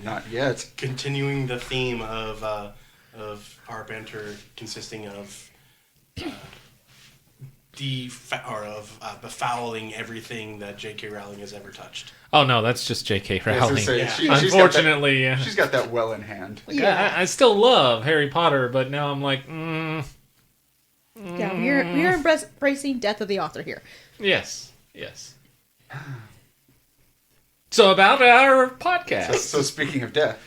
Not yet. Continuing the theme of our banter consisting of befouling everything that J.K. Rowling has ever touched. Oh no, that's just J.K. Rowling. Unfortunately, she's got that well in hand. Yeah, I still love Harry Potter, but now I'm like, Yeah, we're embracing death of the author here. Yes. So about our podcast. So speaking of death,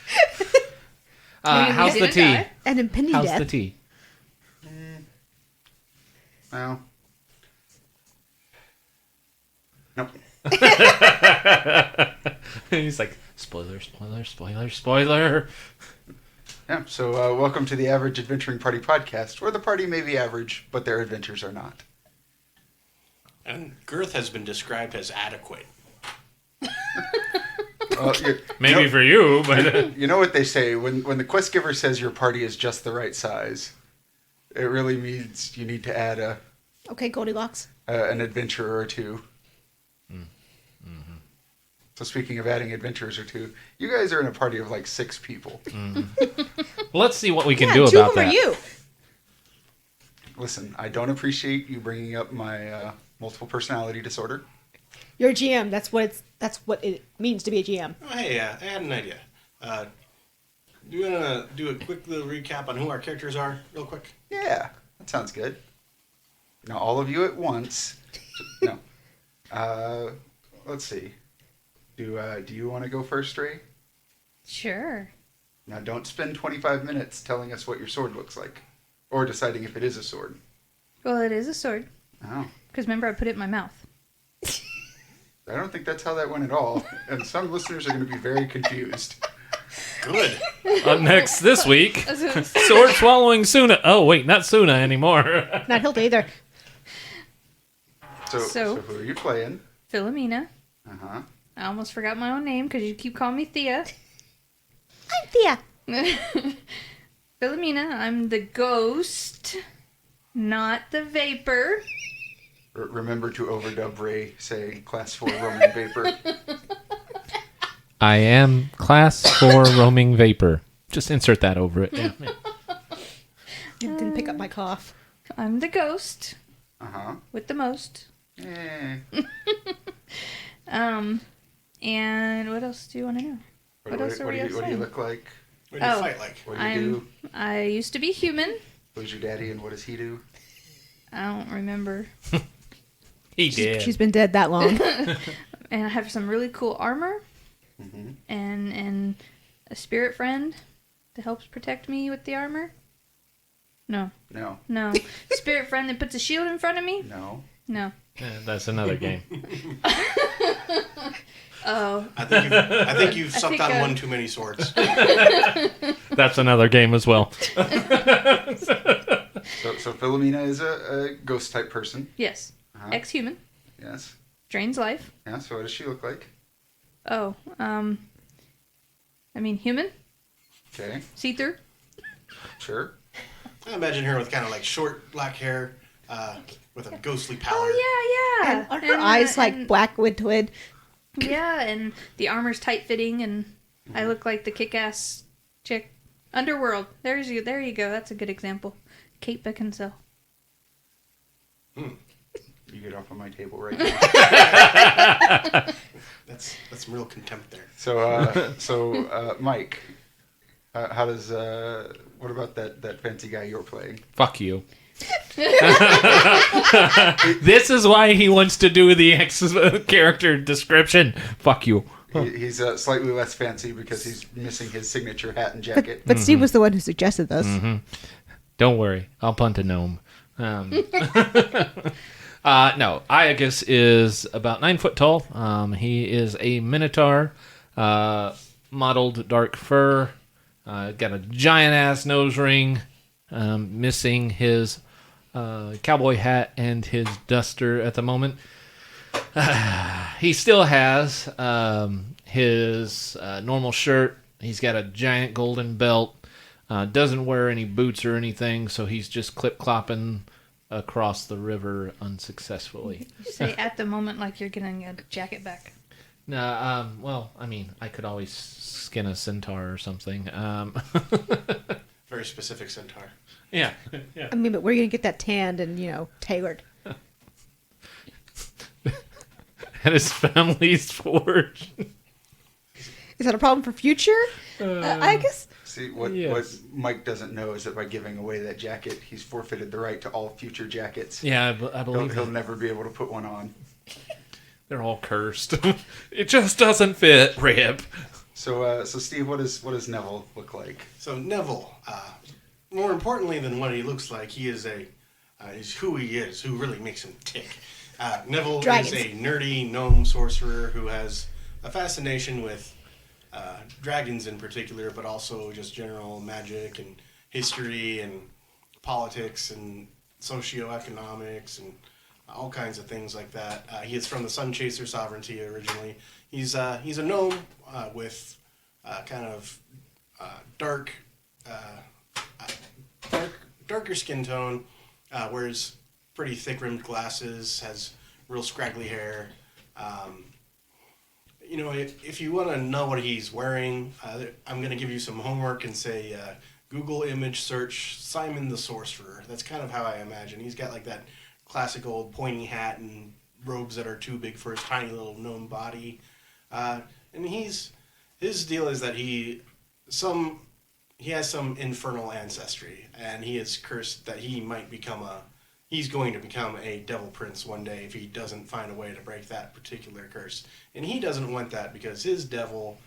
how's the tea? An impending How's death. the tea? Well, nope. He's like, spoiler. Yeah. So welcome to the Average Adventuring Party podcast, where the party may be average, but their adventures are not. And girth has been described as adequate. Well, Maybe for you, but you know what they say when the quest giver says your party is just the right size. It really means you need to add Okay, Goldilocks. an adventurer or two. So speaking of adding adventurers or two, you guys are in a party of like 6 people. let's see what we can do two about of them that. are you. Listen, I don't appreciate you bringing up my multiple personality disorder. You're a GM. That's what it means to be a GM. Oh, hey, I had an idea. Do you want to do a quick little recap on who our characters are, real quick? Yeah, that sounds good. Now, all of you at once. No. Let's see. Do you want to go first, Ray? Sure. Now, don't spend 25 minutes telling us what your sword looks like. Or deciding if it is a sword. Well, it is a sword. Oh. Because remember, I put it in my mouth. I don't think that's how that went at all. And some listeners are going to be very confused. Good. Up next this week, sword swallowing Suna. Oh wait, not Suna anymore. Not Hilda either. So who are you playing? Philomena. Uh-huh. I almost forgot my own name because you keep calling me Thea. I'm Thea. Philomena, I'm the ghost, not the vapor. Remember to overdub Ray saying Class 4 Roman Vapor. I am Class 4 roaming vapor. Just insert that over it. Yeah. Didn't pick up my cough. I'm the ghost. Uh-huh. With the most. Eh. And what else do you want to know? What else are we What do you saying? look like? What do you fight like? What do you do? I used to be human. Who's your daddy and what does he do? I don't remember. He did. She's been dead that long. And I have some really cool armor. Mm-hmm. And a spirit friend that helps protect me with the armor. No. Spirit friend that puts a shield in front of me. No. That's another game. Oh. I think you've sucked on one too many swords. That's another game as well. So Philomena is a ghost type person. Yes. Uh-huh. Ex-human. Yes. Drains life. Yeah, so what does she look like? Oh. Human. Okay. See-through. Sure. I imagine her with kind of like short black hair, with a ghostly pallor. Oh, yeah. And her eyes like black twid. Yeah, and the armor's tight-fitting, and I look like the kick-ass chick. Underworld. There you go. That's a good example. Kate Beckinsale. You get off of my table right now. That's some real contempt there. So Mike, how does what about that fancy guy you're playing? Fuck you. This is why he wants to do the character description. Fuck you. He's slightly less fancy because he's missing his signature hat and jacket. But Steve was the one who suggested this. Mm-hmm. Don't worry, I'll punt a gnome. No, Iocus is about 9 foot tall. He is a minotaur, mottled dark fur, got a giant ass nose ring, missing his cowboy hat and his duster at the moment. He still has his normal shirt. He's got a giant golden belt. Doesn't wear any boots or anything, so he's just clip-clopping across the river unsuccessfully. You say at the moment like you're getting a jacket back. No, well, I mean, I could always skin a centaur or something. Very specific centaur. Yeah, yeah. I mean, but where are you gonna get that tanned and tailored? And his family's forge. Is that a problem for future? I guess. See, what Mike doesn't know is that by giving away that jacket, he's forfeited the right to all future jackets. Yeah, I believe He'll never be able to put one on. they're all cursed. It just doesn't fit. Rip. So Steve, what does Neville look like? So Neville, more importantly than what he looks like, he is is who he is, who really makes him tick. Neville Dragons. is a nerdy gnome sorcerer who has a fascination with dragons in particular, but also just general magic and history and politics and socioeconomics and all kinds of things like that. He is from the Sun Chaser sovereignty originally. He's a gnome with kind of darker skin tone, wears pretty thick rimmed glasses, has real scraggly hair. If you want to know what he's wearing, I'm going to give you some homework and say Google image search Simon the Sorcerer. That's kind of how I imagine. He's got like that classic old pointy hat and robes that are too big for his tiny little gnome body. And his deal is that he has some infernal ancestry, and he is cursed that he's going to become a devil prince one day if he doesn't find a way to break that particular curse. And he doesn't want that because his devil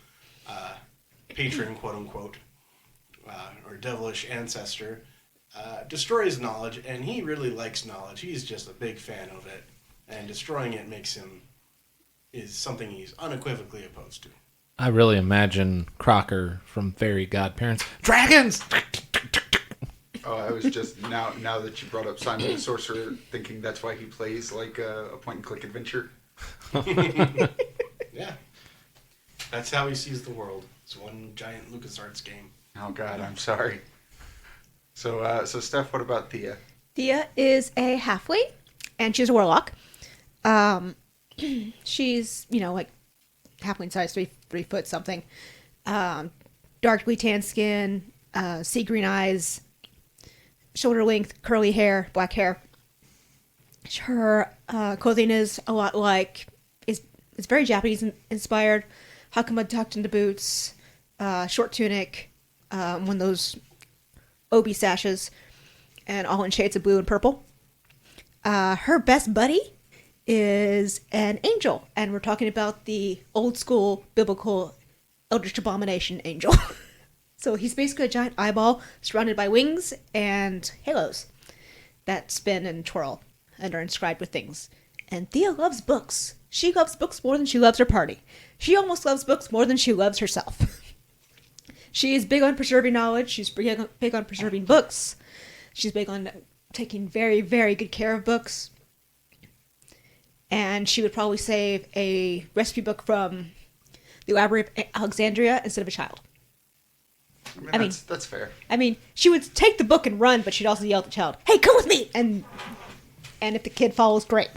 patron, quote unquote, or devilish ancestor, destroys knowledge, and he really likes knowledge. He's just a big fan of it, and destroying it is something he's unequivocally opposed to. I really imagine Crocker from Fairy Godparents. Dragons! Oh, I was just now that you brought up Simon the Sorcerer, thinking that's why he plays like a point-and-click adventure. Yeah. That's how he sees the world. It's one giant LucasArts game. Oh God, I'm sorry. So Steph, what about Thea? Thea is a halfling, and she's a warlock. She's like halfling size, 3 foot something. Darkly tan skin, sea green eyes, shoulder length, curly hair, black hair. Her clothing is a lot like it's very Japanese inspired. Hakama tucked into boots, short tunic, one of those obi sashes, and all in shades of blue and purple. Her best buddy is an angel, and we're talking about the old school biblical Eldritch Abomination angel. So he's basically a giant eyeball surrounded by wings and halos that spin and twirl and are inscribed with things. And Thea loves books. She loves books more than she loves her party. She almost loves books more than she loves herself. She is big on preserving knowledge. She's big on preserving books. She's big on taking very, very good care of books. And she would probably save a recipe book from the Library of Alexandria instead of a child. I mean, that's fair. I mean, she would take the book and run, but she'd also yell at the child, "Hey, come with me!" And if the kid follows, great.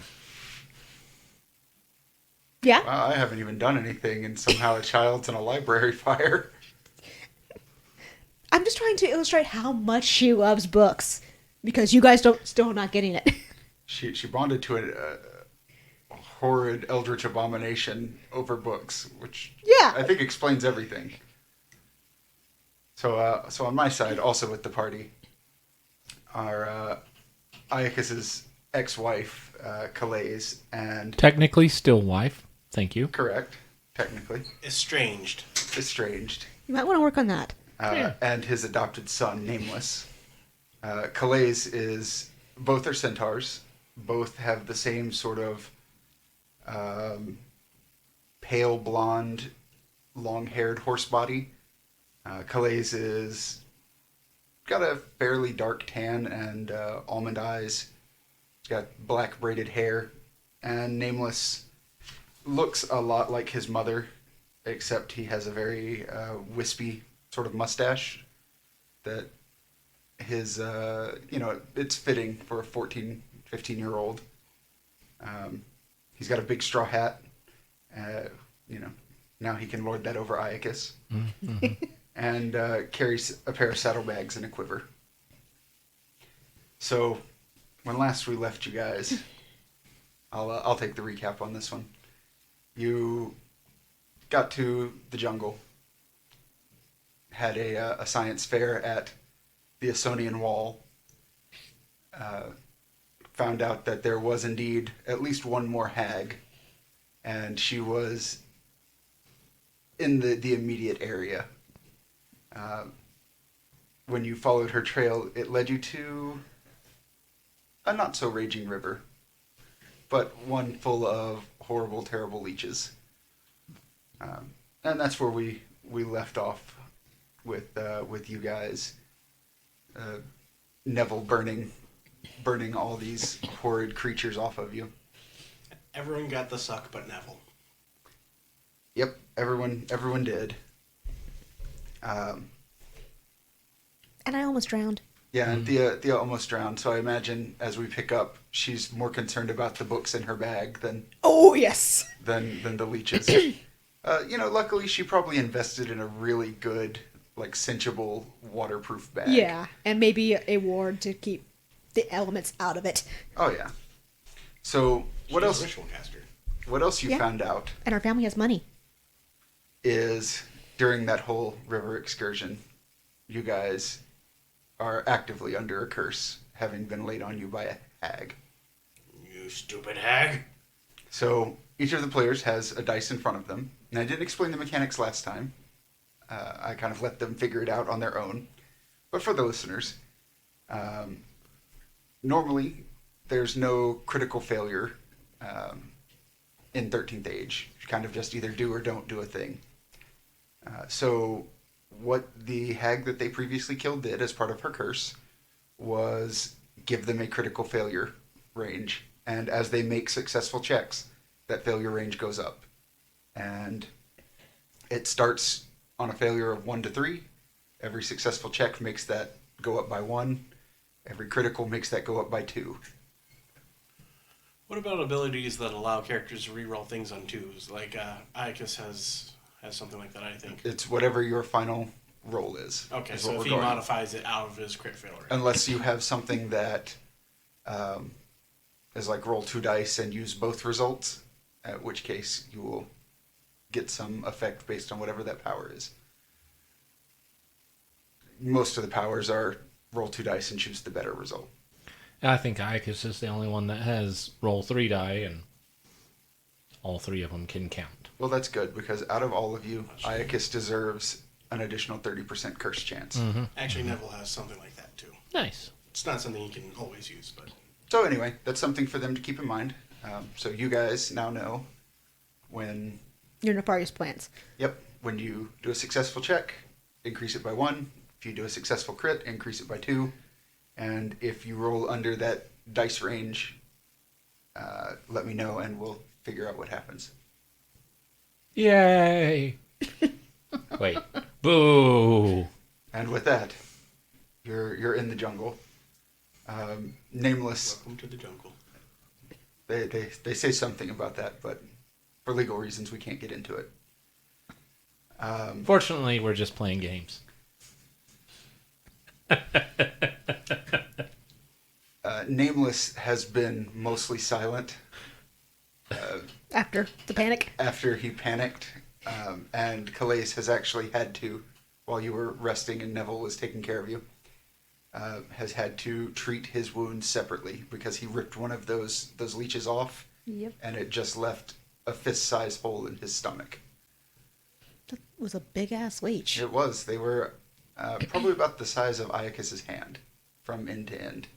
Yeah? Wow, I haven't even done anything, and somehow a child's in a library fire. I'm just trying to illustrate how much she loves books, because you guys still not getting it. She bonded to a horrid Eldritch Abomination over books, which I think explains everything. So on my side, also with the party, are Iocus's ex-wife, Calaise, and... Technically still wife. Thank you. Correct. Technically. Estranged. You might want to work on that. And his adopted son, Nameless. Calaise is... Both are centaurs. Both have the same sort of pale blonde, long-haired horse body. Calaise is got a fairly dark tan and almond eyes. He's got black braided hair. And Nameless looks a lot like his mother, except he has a very wispy sort of mustache that his, it's fitting for a 14, 15-year-old. He's got a big straw hat now he can lord that over Iocus. And carries a pair of saddlebags and a quiver. So, when last we left you guys, I'll take the recap on this one. You got to the jungle, had a science fair at the Asonian Wall, found out that there was indeed at least one more hag, and she was in the immediate area. When you followed her trail, it led you to a not-so-raging river, but one full of horrible, terrible leeches. And that's where we left off with you guys. Neville burning all these horrid creatures off of you. Everyone got the suck but Neville. Yep, everyone did. And I almost drowned. Yeah, and Thea almost drowned, so I imagine as we pick up, she's more concerned about the books in her bag than Oh, yes. than the leeches. Luckily she probably invested in a really good, cinchable, waterproof bag. Yeah, and maybe a ward to keep the elements out of it. Oh yeah. So what She's else? a ritual caster. What else you Yeah. found out And our family has money. is during that whole river excursion, you guys are actively under a curse, having been laid on you by a hag. You stupid hag. So each of the players has a dice in front of them, and I didn't explain the mechanics last time. I kind of let them figure it out on their own. But for the listeners, normally there's no critical failure in 13th Age. You kind of just either do or don't do a thing. So what the hag that they previously killed did as part of her curse was give them a critical failure range. And as they make successful checks, that failure range goes up. And it starts on a failure of 1 to 3. Every successful check makes that go up by 1. Every critical makes that go up by 2. What about abilities that allow characters to reroll things on 2s? Like Iocus has something like that, I think. It's whatever your final roll is. Okay, is so what if we're he going. modifies it out of his crit failure. Unless you have something that is like roll 2 dice and use both results, at which case you will get some effect based on whatever that power is. Most of the powers are roll 2 dice and choose the better result. I think Iocus is the only one that has roll 3 die, and all 3 of them can count. Well, that's good, because out of all of you, Iocus deserves an additional 30% curse chance. Actually, Neville has something like that too. Nice. It's not something you can always use, but So anyway, that's something for them to keep in mind. So you guys now know when Your nefarious plans. when you do a successful check, increase it by 1. If you do a successful crit, increase it by 2. And if you roll under that dice range, let me know and we'll figure out what happens. Yay! Wait. Boo! And with that, you're in the jungle. Nameless, welcome to the jungle. they say something about that, but for legal reasons we can't get into it. Fortunately, we're just playing games. Nameless has been mostly silent After the panic. after he panicked, and Calaise has actually had to, while you were resting and Neville was taking care of you, has had to treat his wounds separately because he ripped one of those leeches off, Yep. and it just left a fist-sized hole in his stomach. That was a big ass leech. It was. They were probably about the size of Iocus's hand from end to end.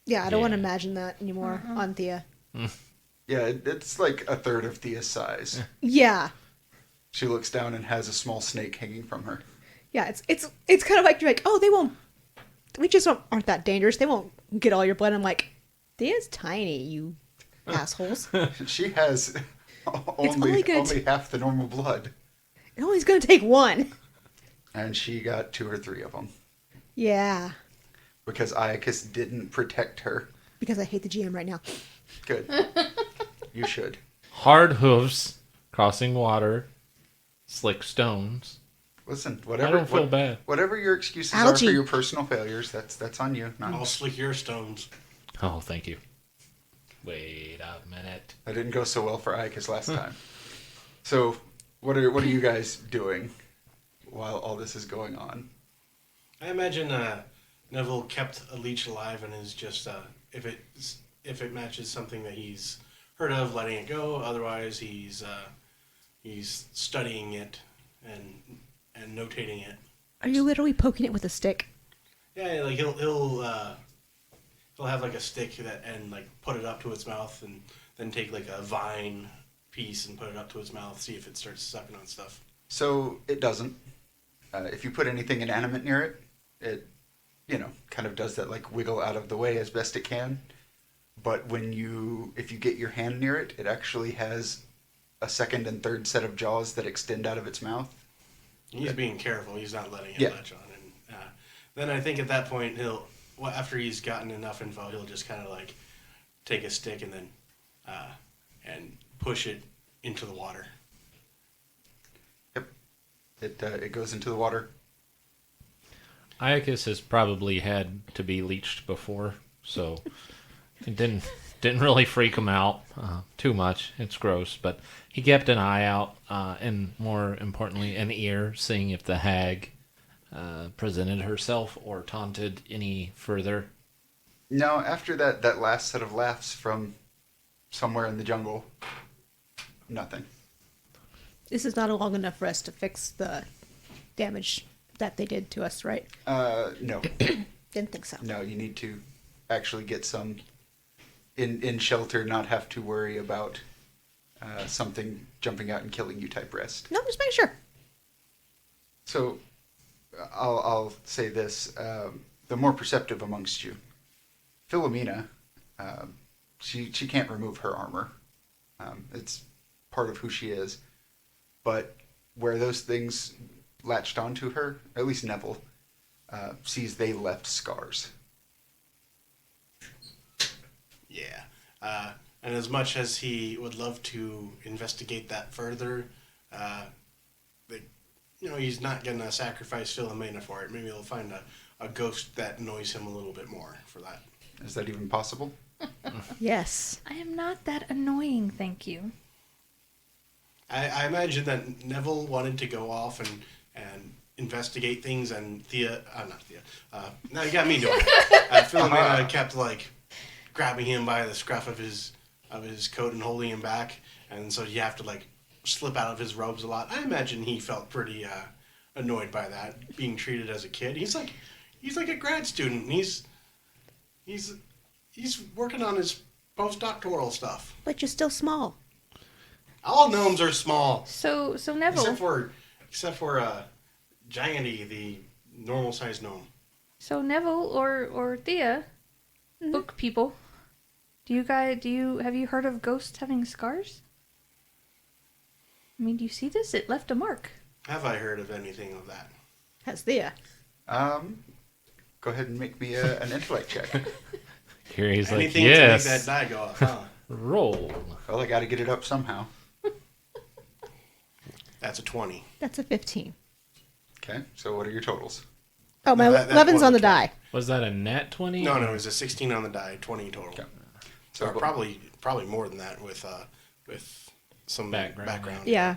Yeah, I don't want to Yeah. imagine that anymore on Thea. Yeah, it's like a third of Thea's size. Yeah. She looks down and has a small snake hanging from her. Yeah, it's kind of like you're like, oh, they won't. Leeches aren't that dangerous. They won't get all your blood. I'm like, Thea's tiny, you assholes. She has only gonna only half the normal blood, It only's gonna take one. and she got 2 or 3 of them Yeah, because Iocus didn't protect her. because I hate the GM right now. Good. You should. hard hooves, crossing water, slick stones. Listen, I don't feel bad. Whatever your excuses are Algae. for your personal failures, that's on you. I'll slick your stones. Oh, thank you. Wait a minute. That didn't go so well for Iocus last time. So, what are you guys doing while all this is going on? I imagine Neville kept a leech alive and is just if it matches something that he's heard of, letting it go. Otherwise, he's studying it and notating it. Are you literally poking it with a stick? Yeah, like he'll have like a stick and like put it up to its mouth and then take like a vine piece and put it up to its mouth, see if it starts sucking on stuff. So it doesn't. If you put anything inanimate near it, it kind of does that like wiggle out of the way as best it can. But if you get your hand near it, it actually has a second and third set of jaws that extend out of its mouth. He's being careful. He's not letting it Yeah. latch on. And then I think at that point after he's gotten enough info, he'll just kind of like take a stick and then and push it into the water. Yep. It goes into the water. Iocus has probably had to be leeched before, so it didn't really freak him out too much. It's gross, but he kept an eye out and, more importantly, an ear, seeing if the hag presented herself or taunted any further. No, after that last set of laughs from somewhere in the jungle, nothing. This is not long enough for us to fix the damage that they did to us, right? No. Didn't think so. No, you need to actually get some in shelter, not have to worry about something jumping out and killing you type rest. No, just make sure. So I'll say this: the more perceptive amongst you, Philomena, she can't remove her armor. It's part of who she is. But where those things latched onto her, at least Neville sees they left scars. Yeah. And as much as he would love to investigate that further, he's not going to sacrifice Philomena for it. Maybe he'll find a ghost that annoys him a little bit more for that. Is that even possible? Yes. I am not that annoying, thank you. I imagine that Neville wanted to go off and investigate things, and not Thea. Now you got me doing it. Philomena kept like grabbing him by the scruff of his coat and holding him back, and so you have to like slip out of his robes a lot. I imagine he felt pretty annoyed by that, being treated as a kid. He's like a grad student. And he's working on his postdoctoral stuff. But you're still small. All gnomes are small, So Neville. except for Gianty, the normal sized gnome. So Neville or Thea, book people. Have you heard of ghosts having scars? I mean, do you see this? It left a mark. Have I heard of anything of that? Has Thea. Go ahead and make me an intellect check. Carrie's like, Anything yes. to make that die go off, huh? Roll. Well, I got to get it up somehow. That's a 20. That's a 15. Okay, so what are your totals? Oh, my No, that 11's was on the a 20. die. Was that a nat 20? No, it was a 16 on the die, 20 total. Okay. So So probably more than that with some background. Yeah.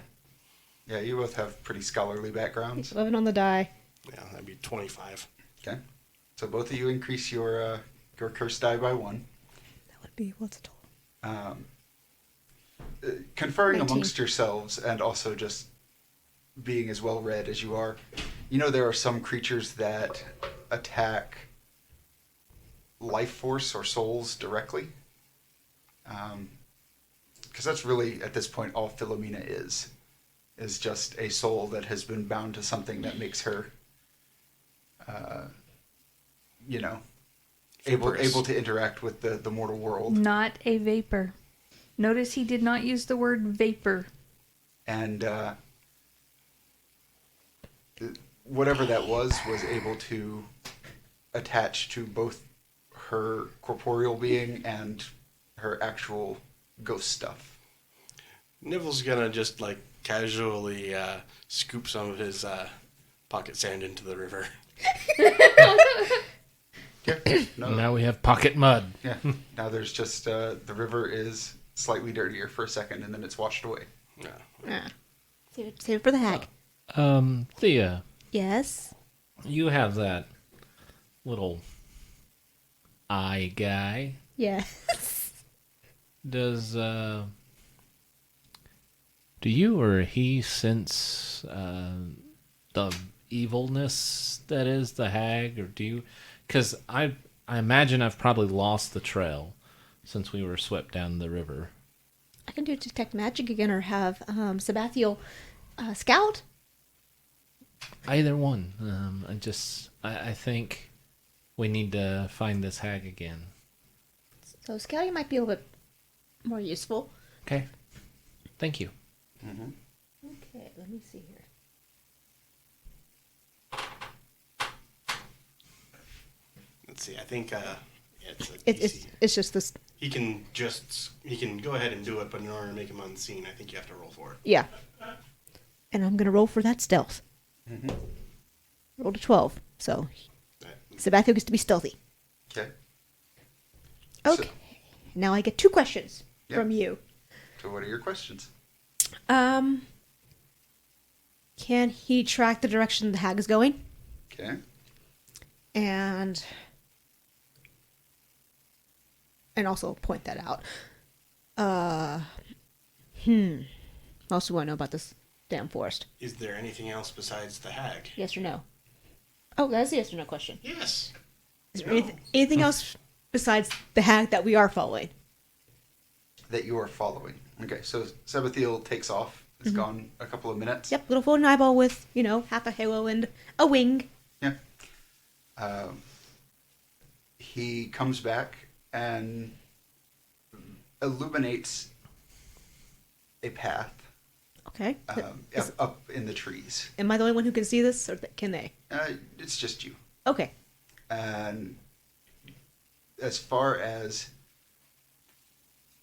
Yeah, you both have pretty scholarly backgrounds. 11 on the die. Yeah, that'd be 25. Okay, so both of you increase your curse die by 1. That would be, what's the total? Conferring 19. amongst yourselves and also just being as well read as you are, there are some creatures that attack life force or souls directly. Because that's really, at this point, all Philomena is just a soul that has been bound to something that makes her, able to interact with the mortal world. Not a vapor. Notice he did not use the word vapor. And whatever that was able to attach to both her corporeal being and her actual ghost stuff. Neville's gonna just like casually scoop some of his pocket sand into the river. Yeah. No. Now we have pocket mud. Yeah. Now there's just the river is slightly dirtier for a second, and then it's washed away. No. Ah. Save it for the hag. Thea, Yes. you have that little eye guy. Yes. Does do you or he sense the evilness that is the hag, or do you? Because I imagine I've probably lost the trail since we were swept down the river. I can do detect magic again, or have Sabathiel scout. Either one. I think we need to find this hag again. So scouting might be a little bit more useful. Okay. Thank you. Okay, let me see here. Let's see. I think it's a It's DC. it's just this. He can go ahead and do it, but in order to make him unseen, I think you have to roll for it. Yeah. And I'm gonna roll for that stealth. Rolled a 12, so Sabathiel gets to be stealthy. Okay. Okay. Now I get 2 questions Yep. from you. So what are your questions? Can he track the direction the hag is going? Okay. And also point that out. What else do I know about this damn forest? Is there anything else besides the hag? Yes or no? Oh, that's a yes or no question. Yes. Is there No. anything else besides the hag that we are following? That you are following. Okay, so Sabathiel takes off. It's gone a couple of minutes. Yep, little golden eyeball with, half a halo and a wing. Yeah. He comes back and illuminates a path Okay. up in the trees. Am I the only one who can see this, or can they? It's just you. Okay. And as far as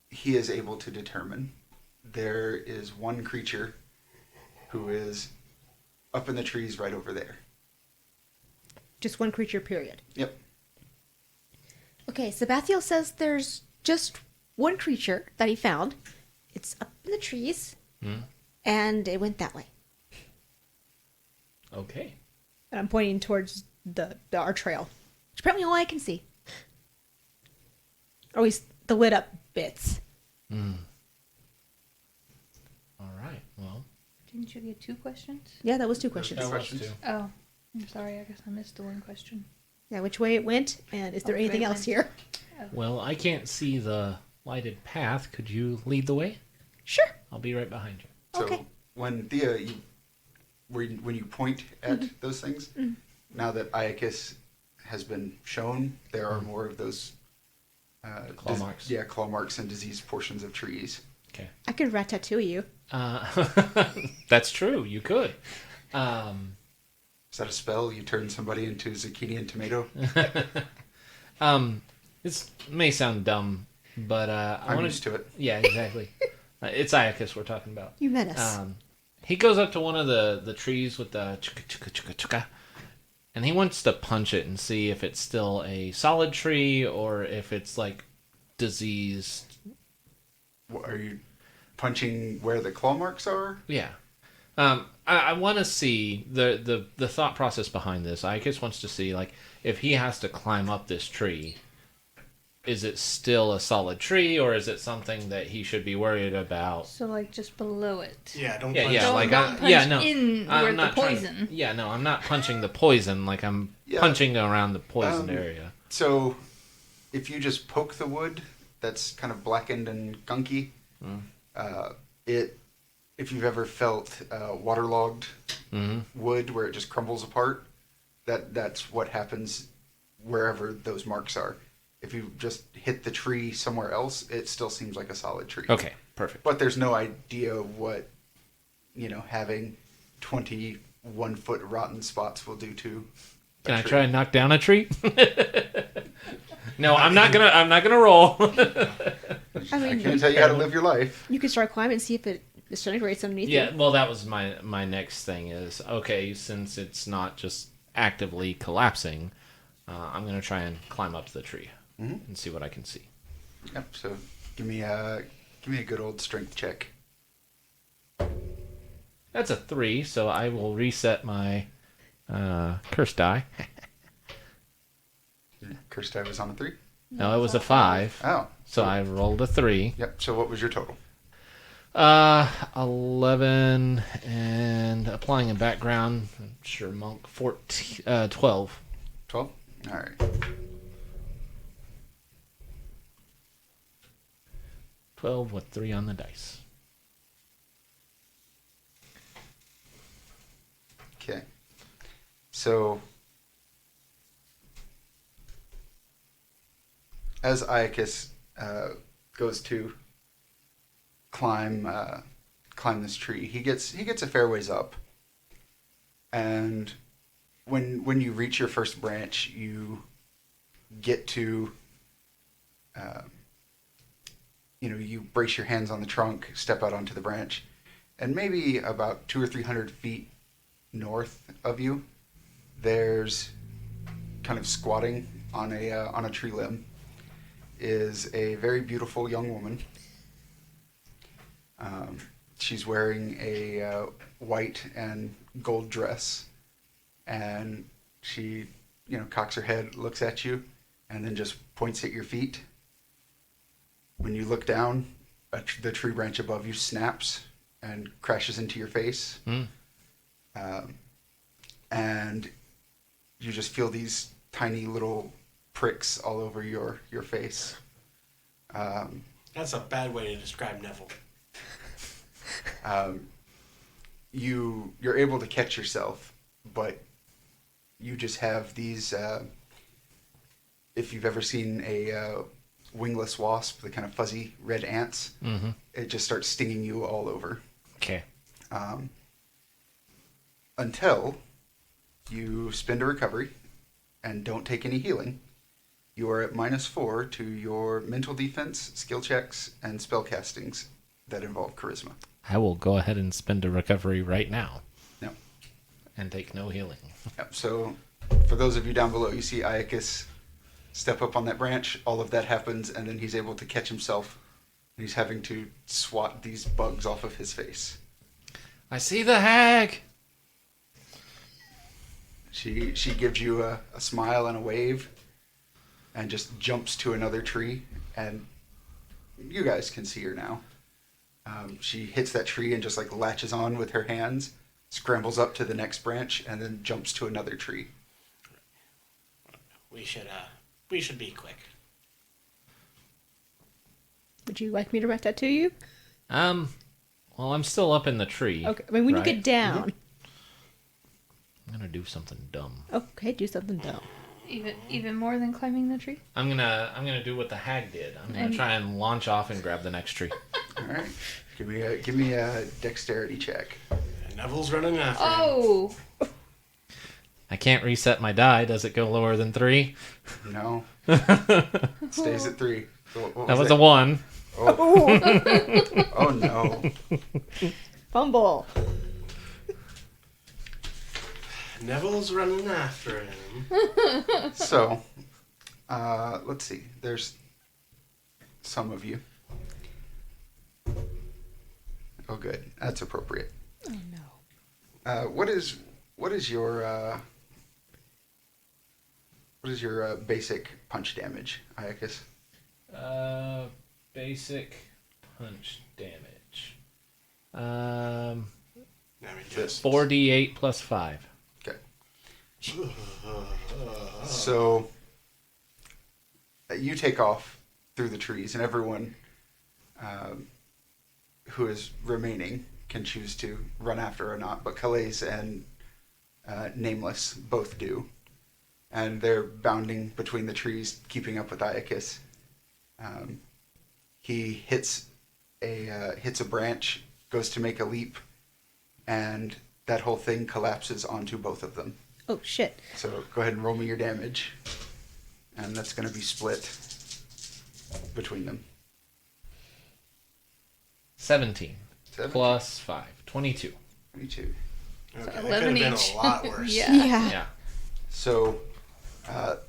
he is able to determine, there is one creature who is up in the trees right over there. Just one creature, period. Yep. Okay, Sabathiel says there's just one creature that he found. It's up in the trees, and it went that way. Okay. And I'm pointing towards our trail. It's apparently all I can see. Or at least the lit up bits. All right. Well, Didn't you get 2 questions? Yeah, that was 2 questions. That was questions. two. Oh, I'm sorry. I guess I missed the one question. Yeah, which way it went, and is there Which way anything it else went. here? well, I can't see the lighted path. Could you lead the way? Sure. I'll be right behind you. So Okay. when Thea, when you point at those things, now that Iocus has been shown, there are more of those Claw marks. Yeah, claw marks and diseased portions of trees. Okay. I could rat tattoo you. That's true. You could. Is that a spell? You turn somebody into zucchini and tomato? This may sound dumb, but I I'm want used to it. Yeah, exactly. It's Iocus we're talking about. You met us. He goes up to one of the trees with the chuka chuka chuka chuka, and he wants to punch it and see if it's still a solid tree or if it's like diseased. Are you punching where the claw marks are? Yeah. I want to see the thought process behind this. Iocus wants to see, like, if he has to climb up this tree, is it still a solid tree, or is it something that he should be worried about? So, like, just below it. Yeah, don't Yeah, punch. yeah, Don't- like don't punch in where I'm the not trying- poison. yeah, no, I'm not punching the poison. Like I'm punching around the poisoned area. So, if you just poke the wood that's kind of blackened and gunky, if you've ever felt waterlogged wood where it just crumbles apart, that's what happens wherever those marks are. If you just hit the tree somewhere else, it still seems like a solid tree. Okay, perfect. But there's no idea what, having 21-foot rotten spots will do to a Can I tree. try and knock down a tree? No, I'm not gonna roll. I I mean, can't tell you how to live your life. you could start climbing and see if it disintegrates underneath Yeah, you. well, that was my next thing is, okay, since it's not just actively collapsing, I'm going to try and climb up the tree and see what I can see. Yep. So give me a good old strength check. That's a 3, so I will reset my curse die. Curse die was on a 3. No, it was a 5, Oh. so I rolled a 3. Yep. So what was your total? 11, and applying a background, I'm sure monk, 12. 12. All right. 12 with 3 on the dice. Okay. So as Iocus goes to climb this tree, he gets a fair ways up, and when you reach your first branch, you get to you brace your hands on the trunk, step out onto the branch, and maybe about 200 or 300 feet north of you, there's kind of squatting on a tree limb is a very beautiful young woman. She's wearing a white and gold dress, and she, cocks her head, looks at you, and then just points at your feet. When you look down, the tree branch above you snaps and crashes into your face. And you just feel these tiny little pricks all over your face. That's a bad way to describe Neville. You're able to catch yourself, but you just have these. If you've ever seen a wingless wasp, the kind of fuzzy red ants, it just starts stinging you all over. Okay. Until you spend a recovery and don't take any healing. You are at -4 to your mental defense, skill checks, and spell castings that involve charisma. I will go ahead and spend a recovery right now. No. And take no healing. Yep. So, for those of you down below, you see Iocus step up on that branch. All of that happens, and then he's able to catch himself, and he's having to swat these bugs off of his face. I see the hag! She gives you a smile and a wave, and just jumps to another tree, and you guys can see her now. She hits that tree and just latches on with her hands, scrambles up to the next branch, and then jumps to another tree. We should be quick. Would you like me to write that to you? Well, I'm still up in the tree. Okay. I mean, when right? you get down. I'm gonna do something dumb. Okay, do something dumb. Even more than climbing the tree. I'm gonna do what the hag did. I'm gonna try and launch off and grab the next tree. All right, give me a dexterity check. And Neville's running after him. Oh, I can't reset my die. Does it go lower than 3? No, stays at 3. So what That was it? a 1. Oh no. Fumble. Neville's running after him. So, let's see. There's some of you. Oh, good. That's appropriate. Oh no. What is your basic punch damage, Iocus? Basic punch damage. Now we just 4d8 plus 5. Okay. So you take off through the trees, and everyone who is remaining can choose to run after or not. But Calaise and Nameless both do, and they're bounding between the trees, keeping up with Iocus. He hits a branch, goes to make a leap, and that whole thing collapses onto both of them. Oh shit. So go ahead and roll me your damage, and that's going to be split between them. 17. plus 5. 22. 22. Okay, So that 11 could have been each. a lot worse. Yeah. Yeah. Yeah. So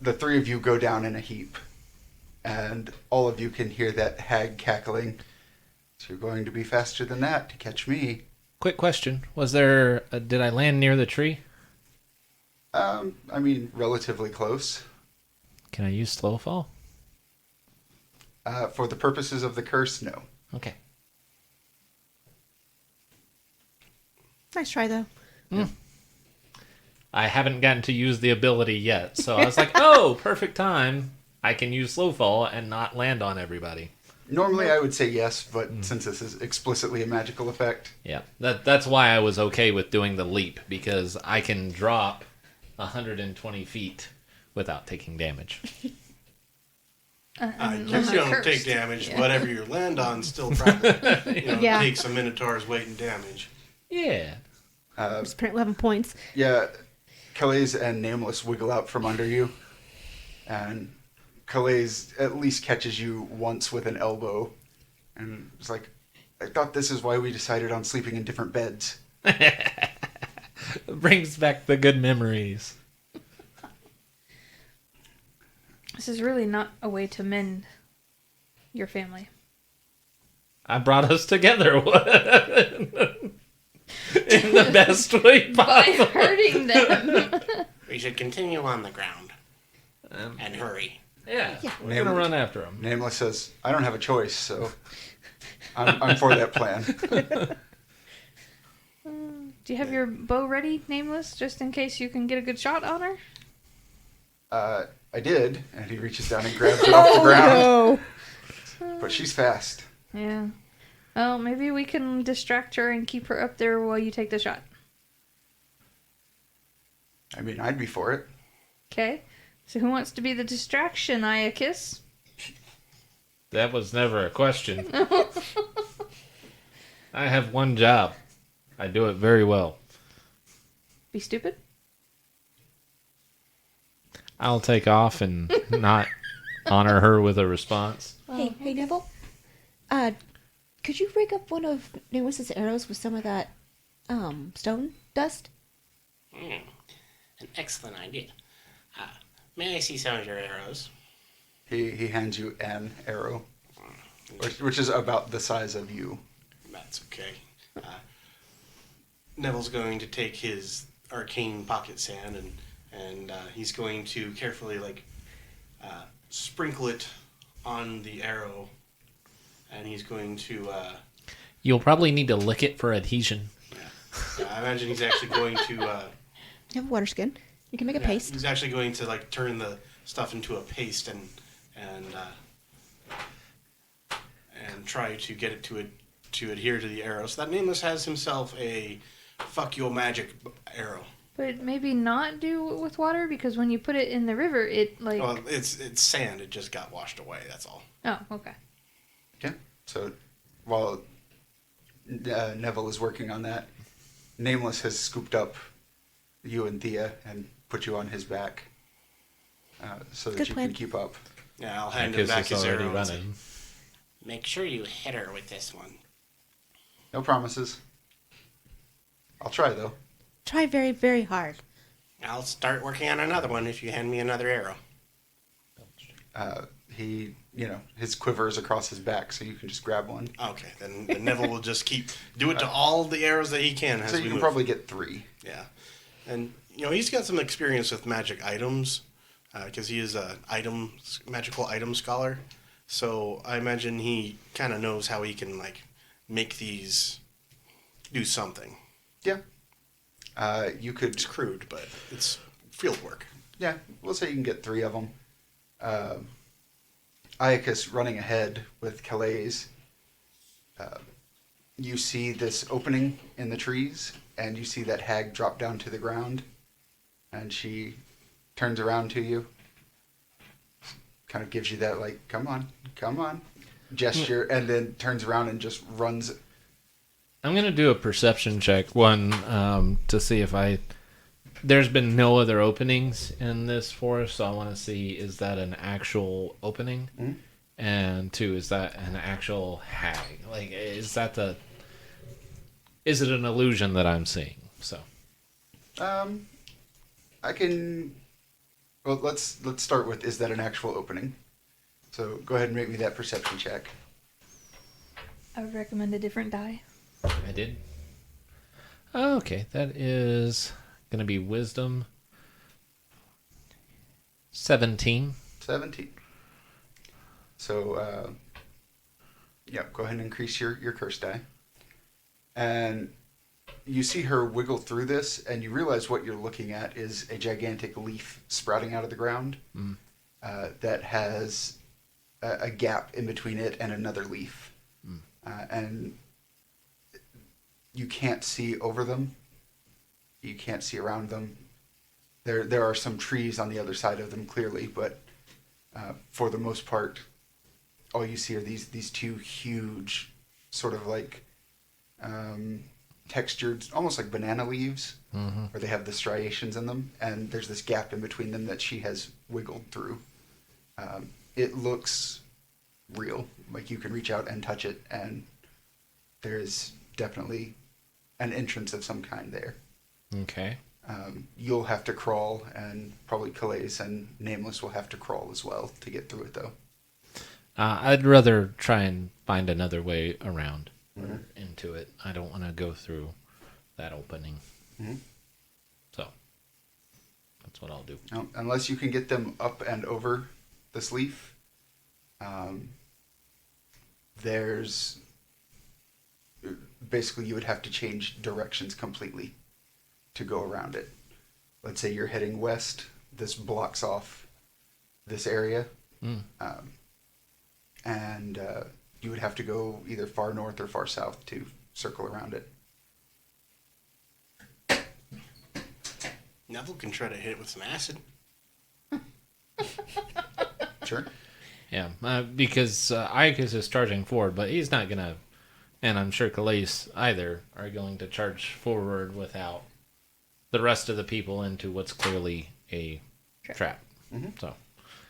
the three of you go down in a heap, and all of you can hear that hag cackling. So you're going to be faster than that to catch me. Quick question. Was there... did I land near the tree? I mean, relatively close. Can I use slow fall? For the purposes of the curse, no. Okay. Nice try, though. I haven't gotten to use the ability yet, so I was like, oh, perfect time. I can use slow fall and not land on everybody. Normally I would say yes, but since this is explicitly a magical effect, Yeah, that's why I was okay with doing the leap, because I can drop 120 feet without taking damage. I guess you don't take damage. Yeah. Whatever you land on still probably Yeah. takes a Minotaur's weight in damage. Yeah. Just print 11 points. yeah, Calaise and Nameless wiggle out from under you, and Calaise at least catches you once with an elbow, and it's like, I thought this is why we decided on sleeping in different beds. Brings back the good memories. This is really not a way to mend your family. I brought us together in the best way By possible. hurting them. We should continue on the ground and hurry. Yeah, Yeah. we're gonna run after him. Nameless says, I don't have a choice, so I'm for that plan. Do you have your bow ready, Nameless, just in case you can get a good shot on her? I did, and he reaches down and grabs it off the ground, No. but she's fast. Yeah. Well, maybe we can distract her and keep her up there while you take the shot. I mean, I'd be for it. Okay. So who wants to be the distraction, Iocus? That was never a question. I have one job. I do it very well. Be stupid? I'll take off and not honor her with a response. Hey, Neville. Could you rig up one of Nameless's arrows with some of that stone dust? An excellent idea. May I see some of your arrows? He hands you an arrow, which is about the size of you. That's okay. Neville's going to take his arcane pocket sand and he's going to carefully sprinkle it on the arrow, and he's going to. You'll probably need to lick it for adhesion. I imagine he's actually going to. You have a water skin. You can make a paste. He's actually going to turn the stuff into a paste and try to get it to adhere to the arrow. So that Nameless has himself a fuck your magic arrow. But maybe not do it with water, because when you put it in the river, it Well, it's sand. It just got washed away. That's all. Oh, okay. Yeah. So while Neville is working on that, Nameless has scooped up you and Thea and put you on his back so that Good you plan. can keep up. Yeah, I'll hand him Because back it's his already arrow. running. Make sure you hit her with this one. No promises. I'll try, though. Try very, very hard. I'll start working on another one if you hand me another arrow. His quiver is across his back, so you can just grab one. Okay, then Neville will just do it to all the arrows that he can as So we you can move. probably get 3. Yeah, and he's got some experience with magic items because he is a magical item scholar. So I imagine he kind of knows how he can make these do something. Yeah. You could... It's crude, but it's field work. Yeah, we'll say you can get 3 of them. Iocus running ahead with Calaise. You see this opening in the trees, and you see that hag drop down to the ground, and she turns around to you, kind of gives you that, come on, gesture, and then turns around and just runs. I'm going to do a perception check, one, to see if there's been no other openings in this forest, so I want to see, is that an actual opening? Mm-hmm. And 2, is that an actual hag? Is that is it an illusion that I'm seeing? So, I can. Well, let's start with, is that an actual opening? So go ahead and make me that perception check. I would recommend a different die. I did. Okay, that is going to be wisdom 17. 17. So, yeah, go ahead and increase your curse die. And you see her wiggle through this, and you realize what you're looking at is a gigantic leaf sprouting out of the ground that has a gap in between it and another leaf. And you can't see over them. You can't see around them. There are some trees on the other side of them, clearly, but for the most part, all you see are these two huge, sort of like textured, almost like banana leaves, where they have the striations in them, and there's this gap in between them that she has wiggled through. It looks real, like you can reach out and touch it, and there's definitely an entrance of some kind there. Okay. You'll have to crawl, and probably Calaise and Nameless will have to crawl as well to get through it, though. I'd rather try and find another way around or into it. I don't want to go through that opening. So, that's what I'll do. Now, unless you can get them up and over this leaf, there's... Basically, you would have to change directions completely to go around it. Let's say you're heading west, this blocks off this area, and you would have to go either far north or far south to circle around it. Neville can try to hit it with some acid. Sure. Yeah, because Iocus is charging forward, but he's not going to, and I'm sure Calaise either, are going to charge forward without the rest of the people into what's clearly a trap. So,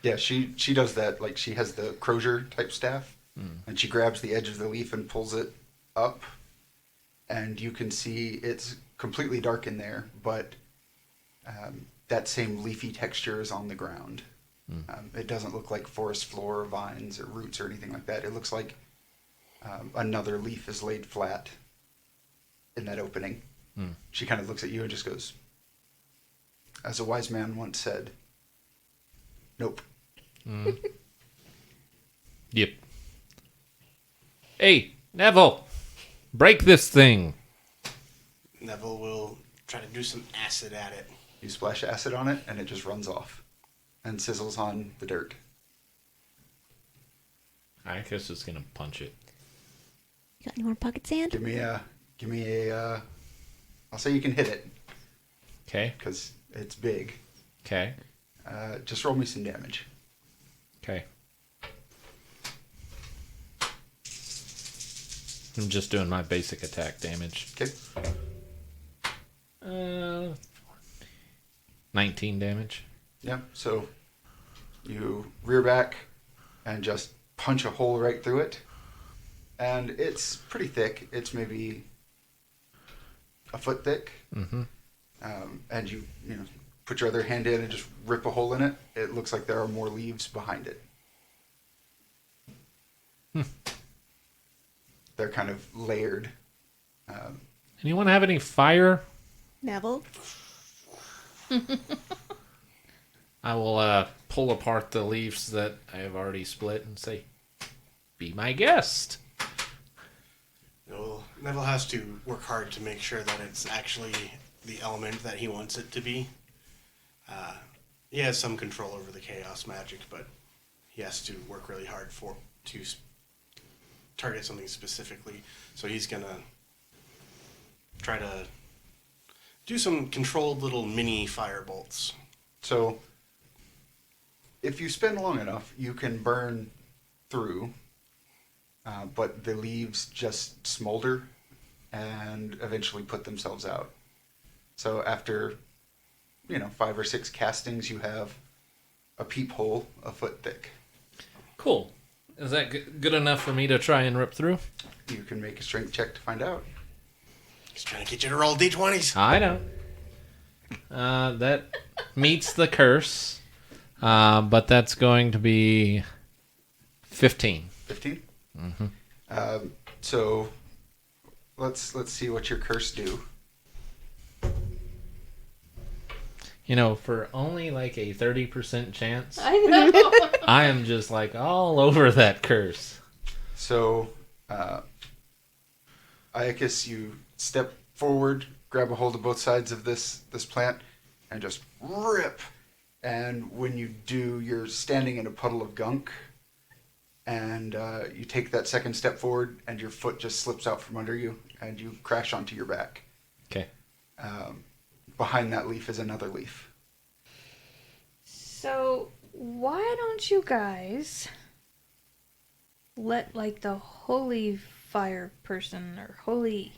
Yeah, she does that. Like, she has the crozier type staff, and she grabs the edge of the leaf and pulls it up, and you can see it's completely dark in there, but that same leafy texture is on the ground. It doesn't look like forest floor or vines or roots or anything like that. It looks like another leaf is laid flat in that opening. She kind of looks at you and just goes, as a wise man once said, nope. Yep. Hey, Neville, break this thing. Neville will try to do some acid at it. You splash acid on it, and it just runs off and sizzles on the dirt. Iocus is going to punch it. You got any more pocket sand? Give me a, I'll say you can hit it, Okay. because it's big. Okay. Just roll me some damage. Okay. I'm just doing my basic attack damage. Okay. 19 damage. Yeah, so you rear back and just punch a hole right through it. And it's pretty thick. It's maybe a foot thick. And you put your other hand in and just rip a hole in it. It looks like there are more leaves behind it. They're kind of layered. Anyone have any fire? Neville? I will pull apart the leaves that I have already split and say, be my guest. Well, Neville has to work hard to make sure that it's actually the element that he wants it to be. He has some control over the chaos magic, but he has to work really hard to target something specifically. So he's going to try to do some controlled little mini fire bolts. So if you spend long enough, you can burn through, but the leaves just smolder and eventually put themselves out. So after, 5 or 6 castings, you have a peephole a foot thick. Cool. Is that good enough for me to try and rip through? You can make a strength check to find out. He's trying to get you to roll d20s. I know. That meets the curse, but that's going to be 15. 15. So let's see what your curse do. You know, for only like a 30% chance, I know. I am just like all over that curse. So, Iocus, you step forward, grab a hold of both sides of this plant, and just rip. And when you do, you're standing in a puddle of gunk, and you take that second step forward, and your foot just slips out from under you, and you crash onto your back. Okay. Behind that leaf is another leaf. So, why don't you guys let, like, the holy fire person or holy...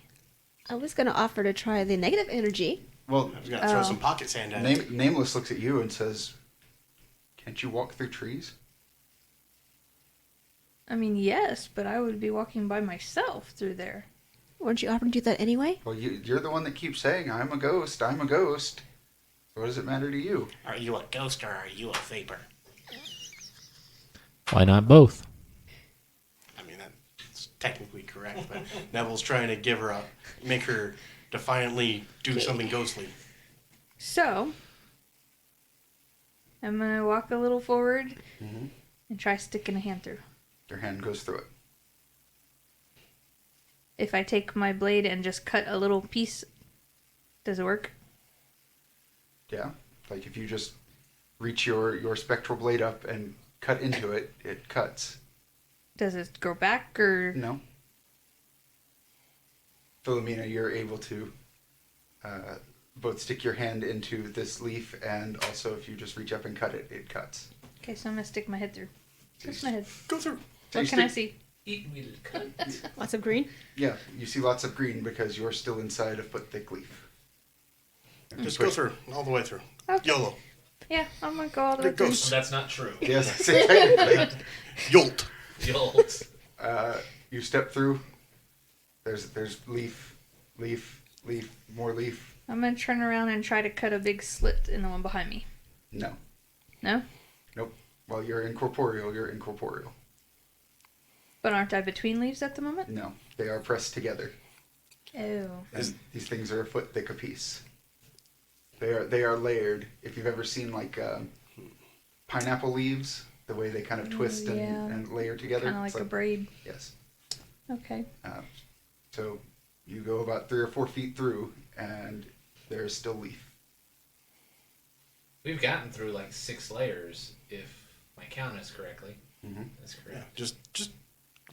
I was going to offer to try the negative energy. Well, I was going to throw some pocket sand at it. Nameless looks at you and says, "Can't you walk through trees?" I mean, yes, but I would be walking by myself through there. Weren't you offering to do that anyway? Well, you're the one that keeps saying, "I'm a ghost, I'm a ghost." What does it matter to you? Are you a ghost or are you a vapor? Why not both? I mean, that's technically correct, but Neville's trying to give her a, make her defiantly do something ghostly. So, I'm going to walk a little forward Mhm. and try sticking a hand through. Your hand goes through it. If I take my blade and just cut a little piece, does it work? Yeah, like if you just reach your spectral blade up and cut into it, it cuts. Does it grow back or... No. Philomena, you're able to both stick your hand into this leaf, and also if you just reach up and cut it, it cuts. Okay, so I'm going to stick my head through. Just my head. Go through. So What you can I stick- see? Eat me to cut. Lots of green. Yeah, you see lots of green because you're still inside a foot-thick leaf. Just go through, all the way through. Okay. YOLO. Yeah, I'm going to go all the way Good through. ghost. That's not true. Yes, technically. Yolt. Jolt. You step through. There's leaf, more leaf. I'm going to turn around and try to cut a big slit in the one behind me. No. No? Nope. While you're incorporeal, you're incorporeal. But aren't I between leaves at the moment? No, they are pressed together. Oh. And these things are a foot thick apiece. They are layered. If you've ever seen like pineapple leaves, the way they kind of twist yeah. and layer together. Kind of it's like a braid. Yes. Okay. So you go about 3 or 4 feet through, and there's still leaf. We've gotten through like 6 layers, if my count is correctly. Mm-hmm. That's Yeah, correct. just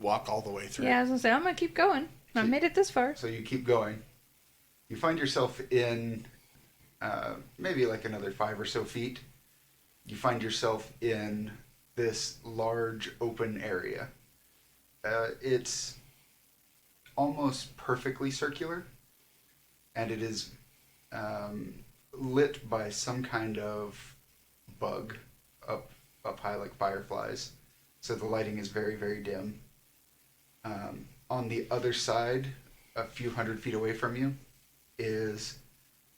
walk all the way through. Yeah, I was going to say, I'm going to keep going. I made it this far. So you keep going. You find yourself in maybe like another 5 or so feet. You find yourself in this large open area. It's almost perfectly circular, and it is lit by some kind of bug up high like fireflies. So the lighting is very, very dim. On the other side, a few hundred feet away from you, is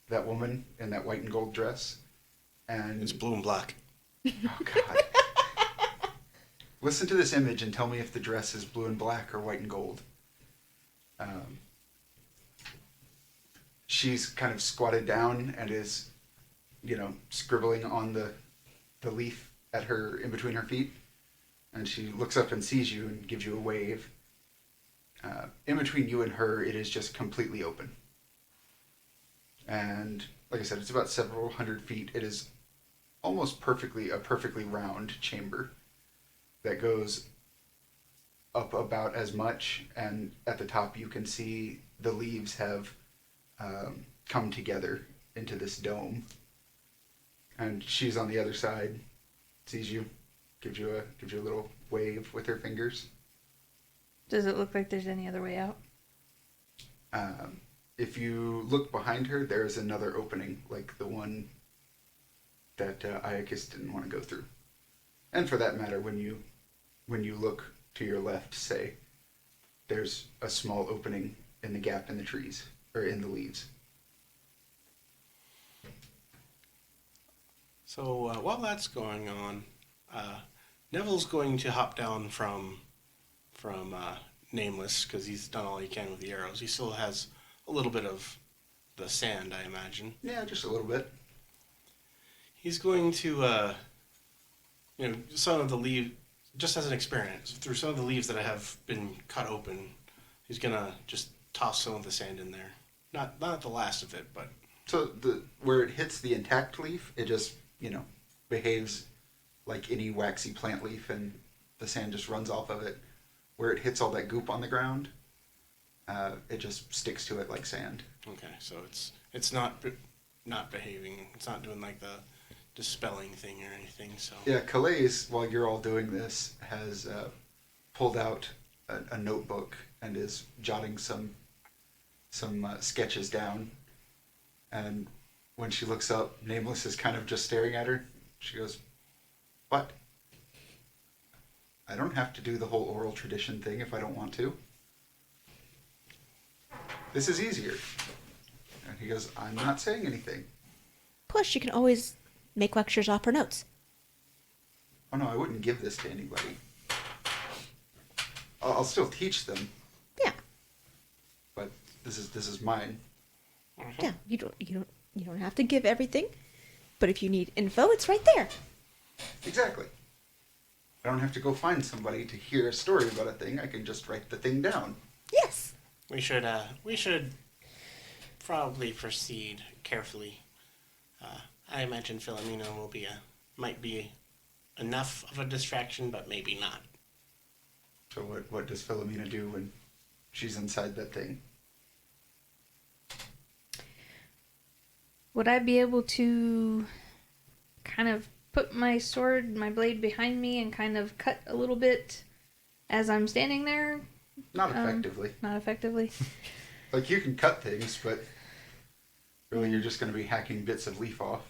that woman in that white and gold dress. And It's blue and black. oh god. Listen to this image and tell me if the dress is blue and black or white and gold. She's kind of squatted down and is, scribbling on the leaf at her, in between her feet. And she looks up and sees you and gives you a wave. In between you and her, it is just completely open. And like I said, it's about several hundred feet. It is almost a perfectly round chamber that goes up about as much. And at the top, you can see the leaves have come together into this dome. And she's on the other side, sees you, gives you a little wave with her fingers. Does it look like there's any other way out? If you look behind her, there is another opening, like the one that Iocus didn't want to go through. And for that matter, when you look to your left, say, there's a small opening in the gap in the trees. or in the leaves. So while that's going on, Neville's going to hop down from Nameless because he's done all he can with the arrows. He still has a little bit of the sand, I imagine. Yeah, just a little bit. He's going to, some of the leaves, just as an experiment, through some of the leaves that have been cut open, he's going to just toss some of the sand in there. Not the last of it, but... So where it hits the intact leaf, it just, behaves like any waxy plant leaf, and the sand just runs off of it. Where it hits all that goop on the ground, it just sticks to it like sand. Okay, so it's not behaving. It's not doing like the dispelling thing or anything. So Yeah, Calaise, while you're all doing this, has pulled out a notebook and is jotting some sketches down. And when she looks up, Nameless is kind of just staring at her. She goes, "What? I don't have to do the whole oral tradition thing if I don't want to. This is easier." And he goes, "I'm not saying anything." Plus, you can always make lectures off her notes. "Oh no, I wouldn't give this to anybody. I'll still teach them, Yeah, but this is mine." yeah. You don't have to give everything, but if you need info, it's right there. Exactly. I don't have to go find somebody to hear a story about a thing. I can just write the thing down. Yes. We should probably proceed carefully. I imagine Philomena might be enough of a distraction, but maybe not. So what does Philomena do when she's inside that thing? Would I be able to kind of put my blade behind me and kind of cut a little bit as I'm standing there? Not effectively. Not effectively. Like, you can cut things, but really you're just going to be hacking bits of leaf off.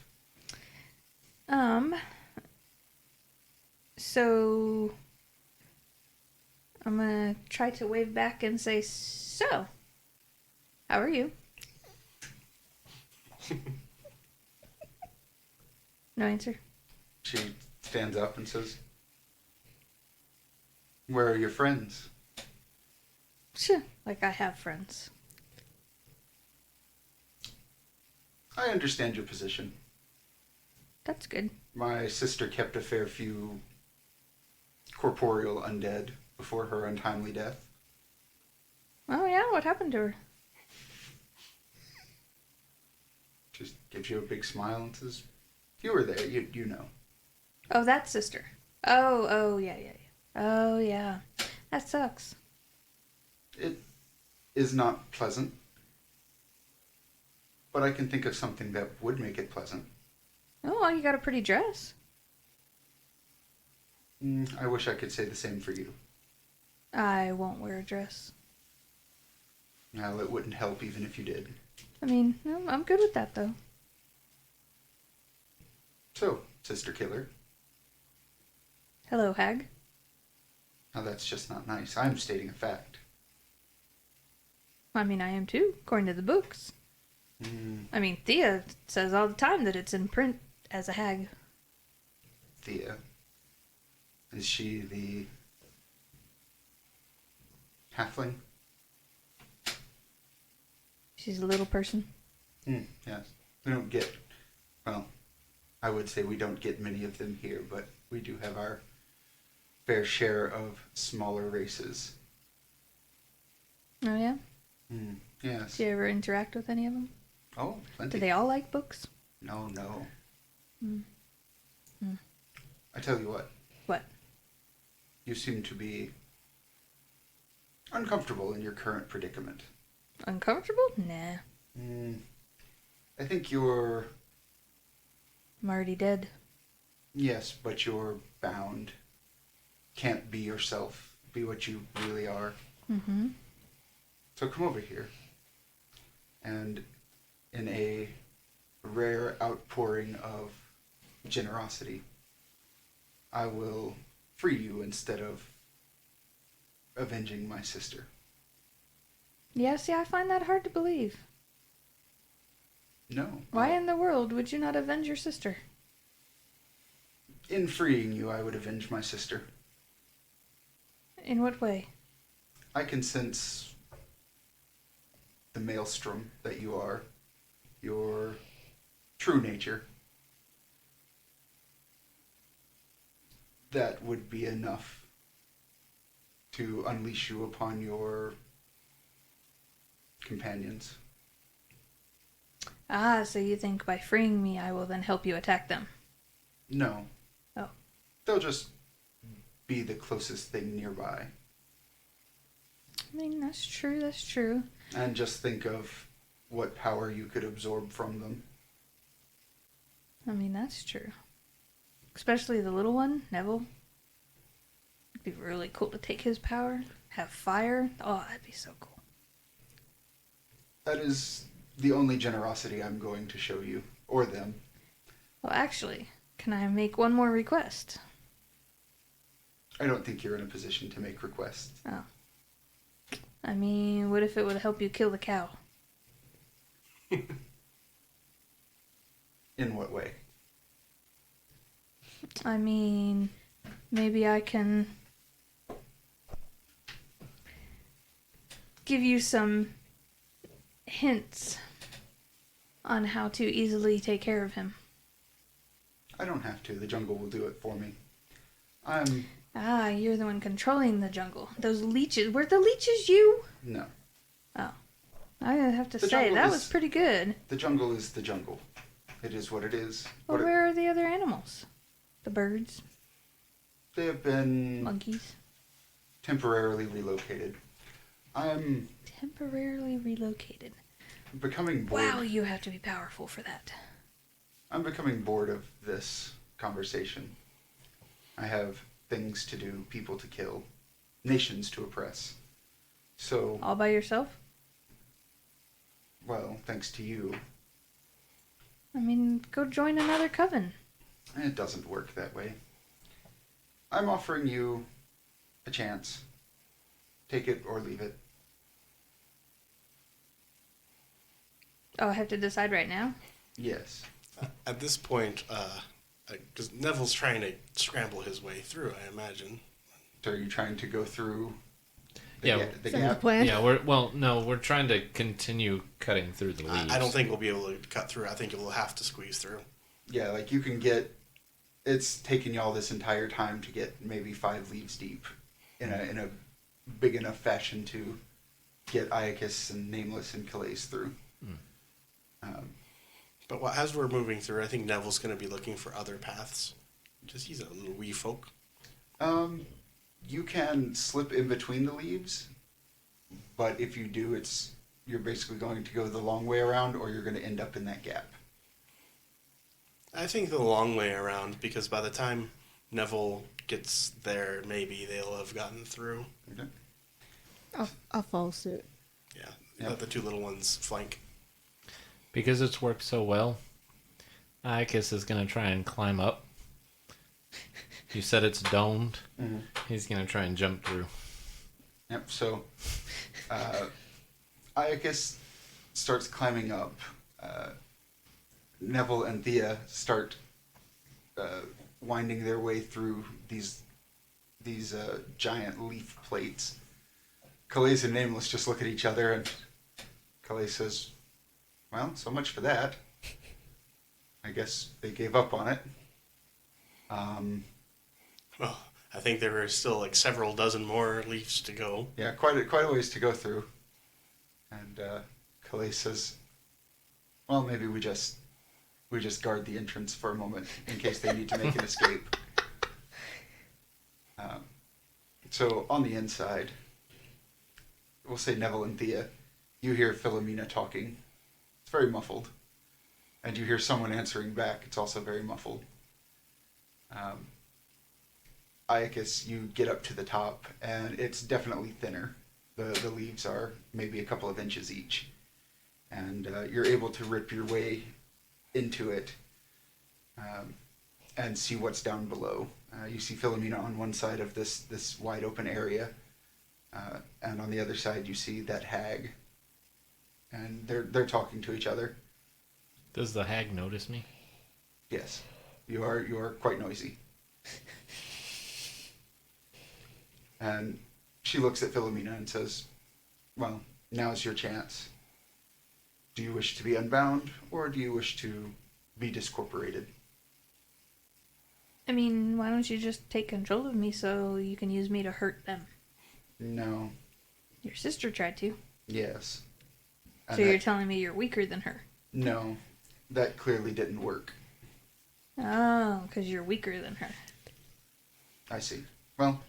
So I'm gonna try to wave back and say, "So, how are you?" No answer. She stands up and says, "Where are your friends?" Sure, like I have friends. "I understand your position. That's good. My sister kept a fair few corporeal undead before her untimely death." Oh yeah, what happened to her? Just gives you a big smile and says, "You were there, you know." Oh, that sister. Oh, yeah. Oh, yeah. That sucks. It is not pleasant, but I can think of something that would make it pleasant. Oh, well, you got a pretty dress. I wish I could say the same for you. I won't wear a dress. Well, it wouldn't help even if you did. I mean, no, I'm good with that, though. So, Sister Killer, Hello, hag. now that's just not nice. I'm stating a fact. I mean, I am too, according to the books. I mean, Thea says all the time that it's in print as a hag. Thea. Is she the halfling? She's a little person. Yes. We don't get, well, I would say we don't get many of them here, but we do have our fair share of smaller races. Oh, yeah? Yes. Do you ever interact with any of them? Oh, plenty. Do they all like books? No. I tell you what. What? You seem to be uncomfortable in your current predicament. Uncomfortable? Nah. I think you're... I'm already dead. Yes, but you're bound. Can't be yourself. Be what you really are. Mm-hmm. So come over here. And in a rare outpouring of generosity, I will free you instead of avenging my sister. Yeah, see, I find that hard to believe. No. Why in the world would you not avenge your sister? In freeing you, I would avenge my sister. In what way? I can sense the maelstrom that you are, your true nature. That would be enough to unleash you upon your companions. Ah, so you think by freeing me I will then help you attack them? No. Oh. They'll just be the closest thing nearby. I mean, that's true. And just think of what power you could absorb from them. I mean, that's true. Especially the little one, Neville. It'd be really cool to take his power. Have fire. Oh, that'd be so cool. That is the only generosity I'm going to show you, or them. Well, actually, can I make one more request? I don't think you're in a position to make requests. Oh. I mean, what if it would help you kill the cow? In what way? I mean, maybe I can give you some hints on how to easily take care of him. I don't have to. The jungle will do it for me. I'm... Ah, you're the one controlling the jungle. Those leeches. Were the leeches you? No. Oh. I have to The say, jungle that is- was pretty good. The jungle is the jungle. It is what it is. Well, What where are the other animals? The birds? they have been Monkeys? temporarily relocated. I'm Temporarily relocated. becoming bored. Wow, you have to be powerful for that. I'm becoming bored of this conversation. I have things to do, people to kill, nations to oppress. So, All by yourself? well, thanks to you, I mean, go join another coven. it doesn't work that way. I'm offering you a chance. Take it or leave it. Oh, I have to decide right now? Yes. At this point, because Neville's trying to scramble his way through, I imagine. So are you trying to go through the, Yeah. the Is that the gap? plan? Yeah, we're trying to continue cutting through the leaves. I don't think we'll be able to cut through. I think we'll have to squeeze through. Yeah, like you can get. It's taken y'all this entire time to get maybe 5 leaves deep, in a big enough fashion to get Iocus and Nameless and Calaise through. But as we're moving through, I think Neville's going to be looking for other paths. Just he's a little wee folk. You can slip in between the leaves, but if you do, you're basically going to go the long way around, or you're going to end up in that gap. I think the long way around, because by the time Neville gets there, maybe they'll have gotten through. Okay. I'll follow suit. Yeah, Yep. let the two little ones flank. Because it's worked so well, Iocus is going to try and climb up. You said it's domed. Mm-hmm. He's going to try and jump through. Yep. So, Iocus starts climbing up. Neville and Thea start winding their way through these giant leaf plates. Calaise and Nameless just look at each other, and Calaise says, "Well, so much for that. I guess they gave up on it." Well, I think there are still like several dozen more leaves to go. Yeah, quite a ways to go through. And Calaise says, "Well, maybe we just guard the entrance for a moment in case they need to make an escape." So on the inside, we'll say Neville and Thea, you hear Philomena talking. It's very muffled. And you hear someone answering back. It's also very muffled. Iocus, you get up to the top, and it's definitely thinner. The leaves are maybe a couple of inches each. And you're able to rip your way into it and see what's down below. You see Philomena on one side of this wide open area, and on the other side you see that hag. And they're talking to each other. Does the hag notice me? Yes, you are quite noisy. And she looks at Philomena and says, "Well, now's your chance. Do you wish to be unbound, or do you wish to be discorporated?" I mean, why don't you just take control of me so you can use me to hurt them? No. Your sister tried to. Yes. And So you're telling me you're weaker than her? No, that clearly didn't work. Oh, because you're weaker than her. I see. Well,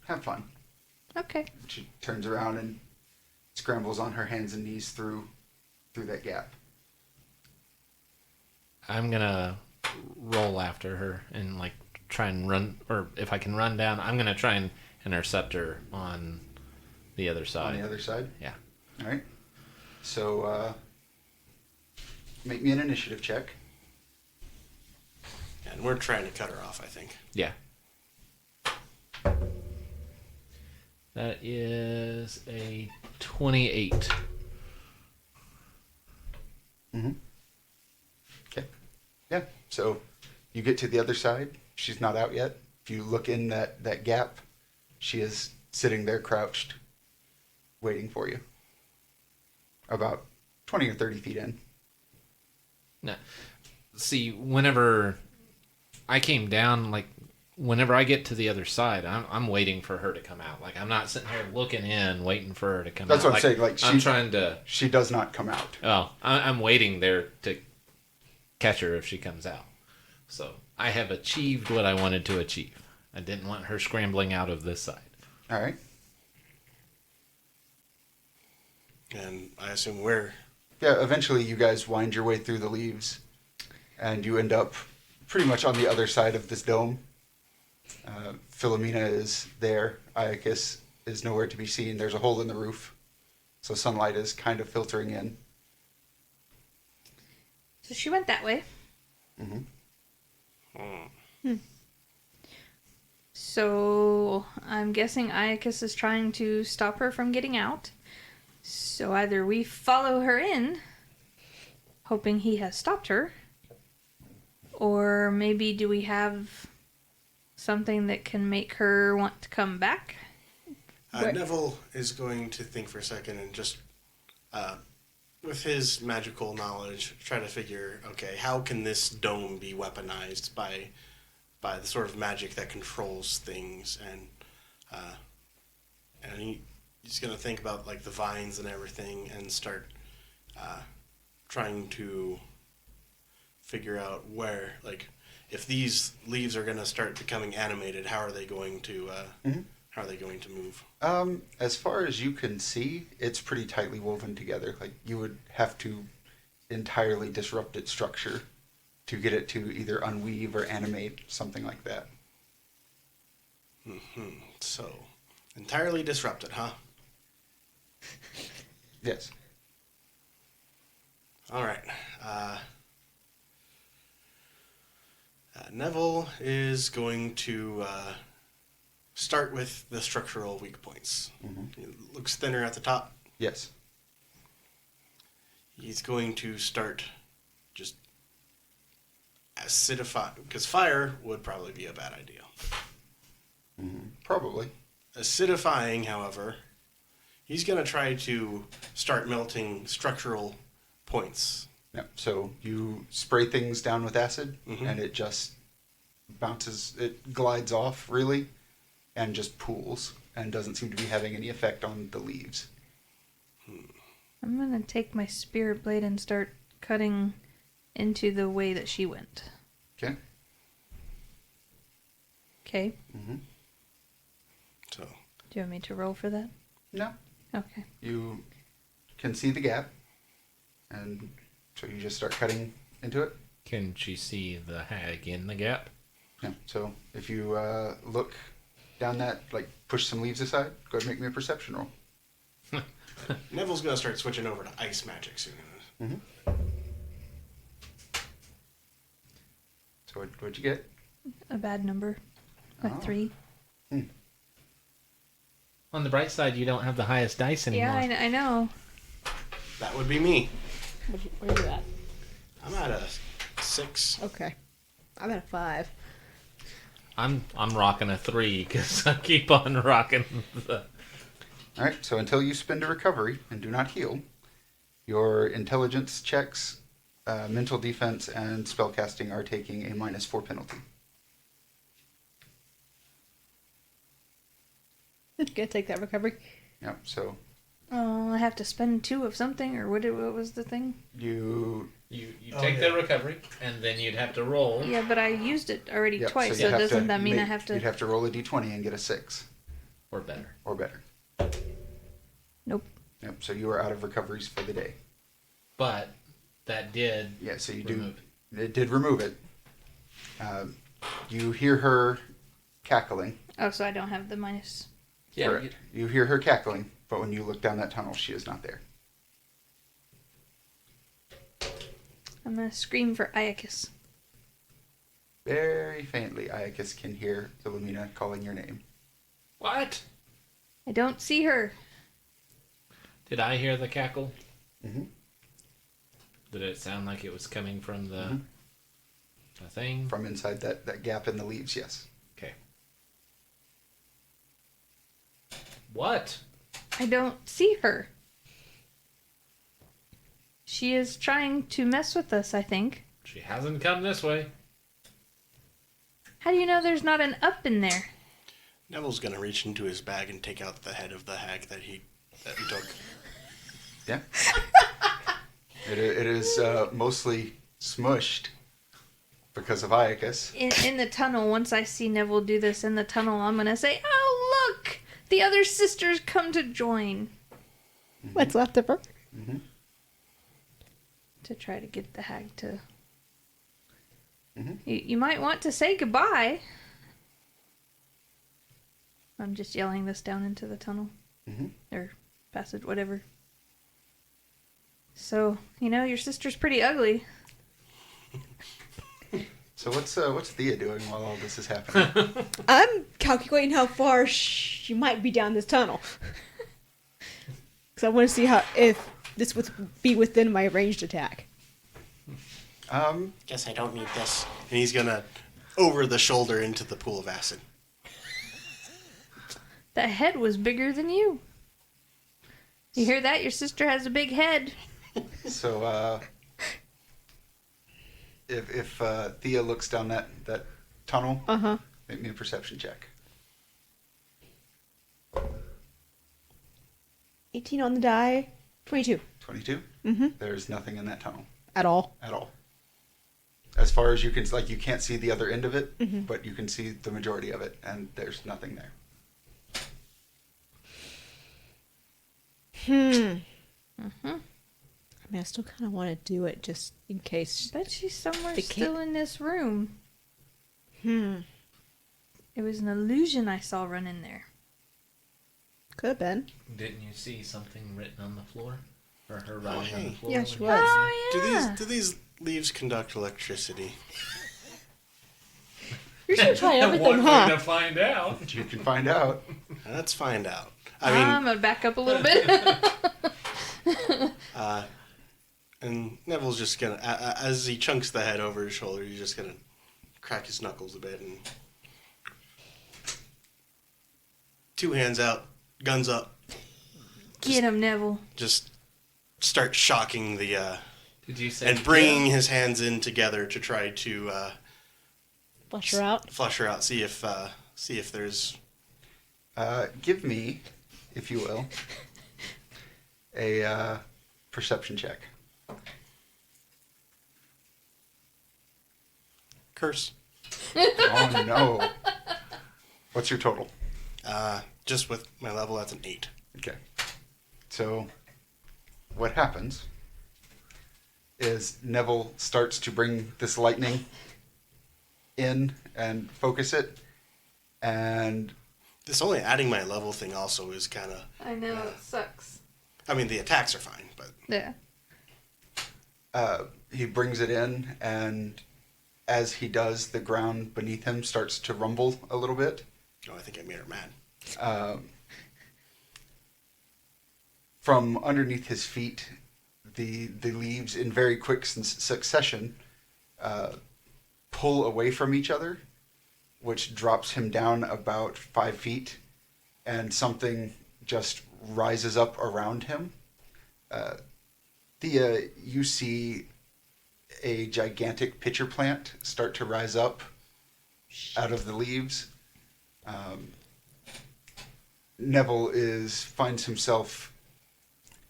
have fun. Okay. She turns around and scrambles on her hands and knees through that gap. I'm gonna roll after her and like try and run, or if I can run down, I'm gonna try and intercept her on the other side. On the other side? Yeah. All right. So, make me an initiative check. And we're trying to cut her off, I think. Yeah. That is a 28. Mm-hmm. Okay. Yeah. So you get to the other side. She's not out yet. If you look in that gap, she is sitting there crouched, waiting for you. About 20 or 30 feet in. No. See, whenever I came down, like, whenever I get to the other side, I'm waiting for her to come out. Like, I'm not sitting here looking in, waiting for her to come That's out. what I'm saying. Like, I'm trying to... She does not come out. Oh, I'm waiting there to catch her if she comes out. So, I have achieved what I wanted to achieve. I didn't want her scrambling out of this side. All right. And I assume we're... Yeah, eventually you guys wind your way through the leaves, and you end up pretty much on the other side of this dome. Philomena is there. Iocus is nowhere to be seen. There's a hole in the roof, so sunlight is kind of filtering in. So she went that way. Mm-hmm. So I'm guessing Iocus is trying to stop her from getting out. So either we follow her in, hoping he has stopped her, or maybe do we have something that can make her want to come back? Neville is going to think for a second and just, with his magical knowledge, try to figure, okay, how can this dome be weaponized by the sort of magic that controls things, and he's going to think about like the vines and everything and start trying to figure out where, like, if these leaves are going to start becoming animated, how are they going to how are they going to move? As far as you can see, it's pretty tightly woven together. Like, you would have to entirely disrupt its structure to get it to either unweave or animate, something like that. So, entirely disrupted, huh? Yes. All right. Neville is going to start with the structural weak points. Mm-hmm. It looks thinner at the top. Yes. He's going to start just acidify, because fire would probably be a bad idea. Mm-hmm. Probably. Acidifying, however, he's going to try to start melting structural points. Yeah. So you spray things down with acid, Mhm. and it just bounces, it glides off, really, and just pools, and doesn't seem to be having any effect on the leaves. I'm gonna take my spirit blade and start cutting into the way that she went. Okay. Okay. Mm-hmm. So, Do you want me to roll for that? No. Okay. You can see the gap, and so you just start cutting into it. Can she see the hag in the gap? Yeah. So if you look down that, like, push some leaves aside, go ahead and make me a perception roll. Neville's going to start switching over to ice magic soon. Mm-hmm. So what'd you get? A bad number. A Oh. 3. On the bright side, you don't have the highest dice anymore. Yeah, I know. That would be me. Where are you at? I'm at a 6. Okay. I'm at a 5. I'm rocking a 3 because I keep on rocking the. All right, so until you spend a recovery and do not heal, your intelligence checks, mental defense, and spellcasting are taking a -4 penalty. Gonna take that recovery. Yep, so Oh, I have to spend 2 of something, or what was the thing? you... You Oh, take yeah. the recovery, and then you'd have to roll. Yeah, but I used it already Yep, twice, you so have doesn't to that mean I make- have to... You'd have to roll a d20 and get a 6, Or better. or better. Nope. Yep, so you are out of recoveries for the day. But that did. Yeah, so you remove do... It did remove it. You hear her cackling. Oh, so I don't have the minus... Yeah. Correct. You hear her cackling, but when you look down that tunnel, she is not there. I'm gonna scream for Iocus. Very faintly, Iocus can hear Philomena calling your name. What? I don't see her. Did I hear the cackle? Mm-hmm. Did it sound like it was coming from the, Mhm. the thing? From inside that gap in the leaves, yes. Okay. What? I don't see her. She is trying to mess with us, I think. She hasn't come this way. How do you know there's not an up in there? Neville's gonna reach into his bag and take out the head of the hag that he took. Yeah. It is mostly smushed because of Iocus. In the tunnel, once I see Neville do this in the tunnel, I'm gonna say, "Oh, look! The other sisters come to join." What's left of her? Mm-hmm. To try to get the hag to... Mhm. You might want to say goodbye. I'm just yelling this down into the tunnel. Mhm. Or passage, whatever. So, your sister's pretty ugly. So what's Thea doing while all this is happening? I'm calculating how far she might be down this tunnel. Because I want to see if this would be within my ranged attack. Guess I don't need this. And he's gonna over the shoulder into the pool of acid. That head was bigger than you. You hear that? Your sister has a big head. So if Thea looks down that tunnel, Uh-huh. make me a perception check. 18 on the die. 22. 22. Mm-hmm. There's nothing in that tunnel At all. at all. As far as you can, you can't see the other end of it, Mm-hmm. but you can see the majority of it, and there's nothing there. I mean, I still kind of want to do it just in case. Bet she's somewhere They still can't- in this room. It was an illusion I saw run in there. Could have been. Didn't you see something written on the floor? Or her writing on the hey. floor? Yeah, she when was. you- Oh, yeah. Do these leaves conduct electricity? You're going to try One everything, way huh? to find out. You can find out. Let's find out. I mean, I'm going to back up a little bit. and Neville's just gonna, as he chunks the head over his shoulder, he's just gonna crack his knuckles a bit and 2 hands out, guns up, Get him, Neville. just start shocking the Did you say? and bringing his hands in together to try to Flush her out. flush her out. See if there's Give me, if you will, a perception check. curse. Oh no! What's your total? Just with my level, that's an 8. Okay. So, what happens is Neville starts to bring this lightning in and focus it, and This only adding my level thing also is kind of. I know, it sucks. I mean, the attacks are fine, but Yeah. he brings it in, and as he does, the ground beneath him starts to rumble a little bit. I think I made her mad. From underneath his feet, the leaves in very quick succession pull away from each other, which drops him down about 5 feet, and something just rises up around him. Thea, you see a gigantic pitcher plant start to rise up out of the leaves. Neville finds himself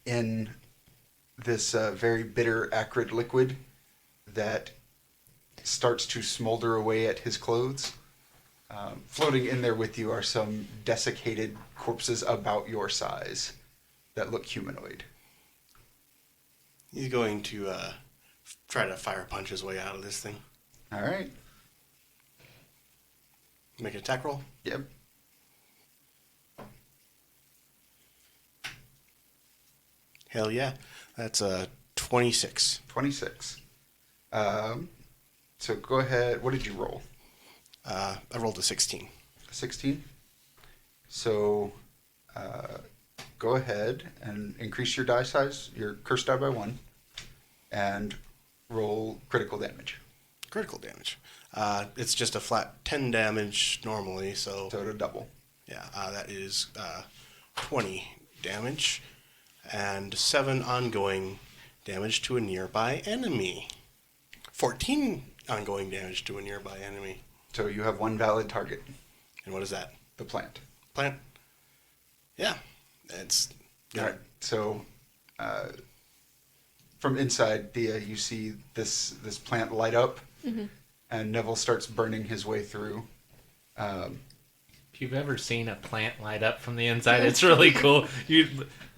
in this very bitter, acrid liquid that starts to smolder away at his clothes. Floating in there with you are some desiccated corpses about your size that look humanoid. He's going to try to fire punch his way out of this thing. All right. Make an attack roll. Yep. Hell yeah. That's a 26. 26. So go ahead. What did you roll? I rolled a 16. 16. So go ahead and increase your die size, your curse die by 1, and roll critical damage. Critical damage. It's just a flat 10 damage normally, so So to double. yeah, that is 20 damage and 7 ongoing damage to a nearby enemy. 14 ongoing damage to a nearby enemy. So you have one valid target, And what is that? the plant. Plant? Yeah. It's All right. So from inside, Thea, you see this plant light up, and Neville starts burning his way through. If you've ever seen a plant light up from the inside, it's really cool.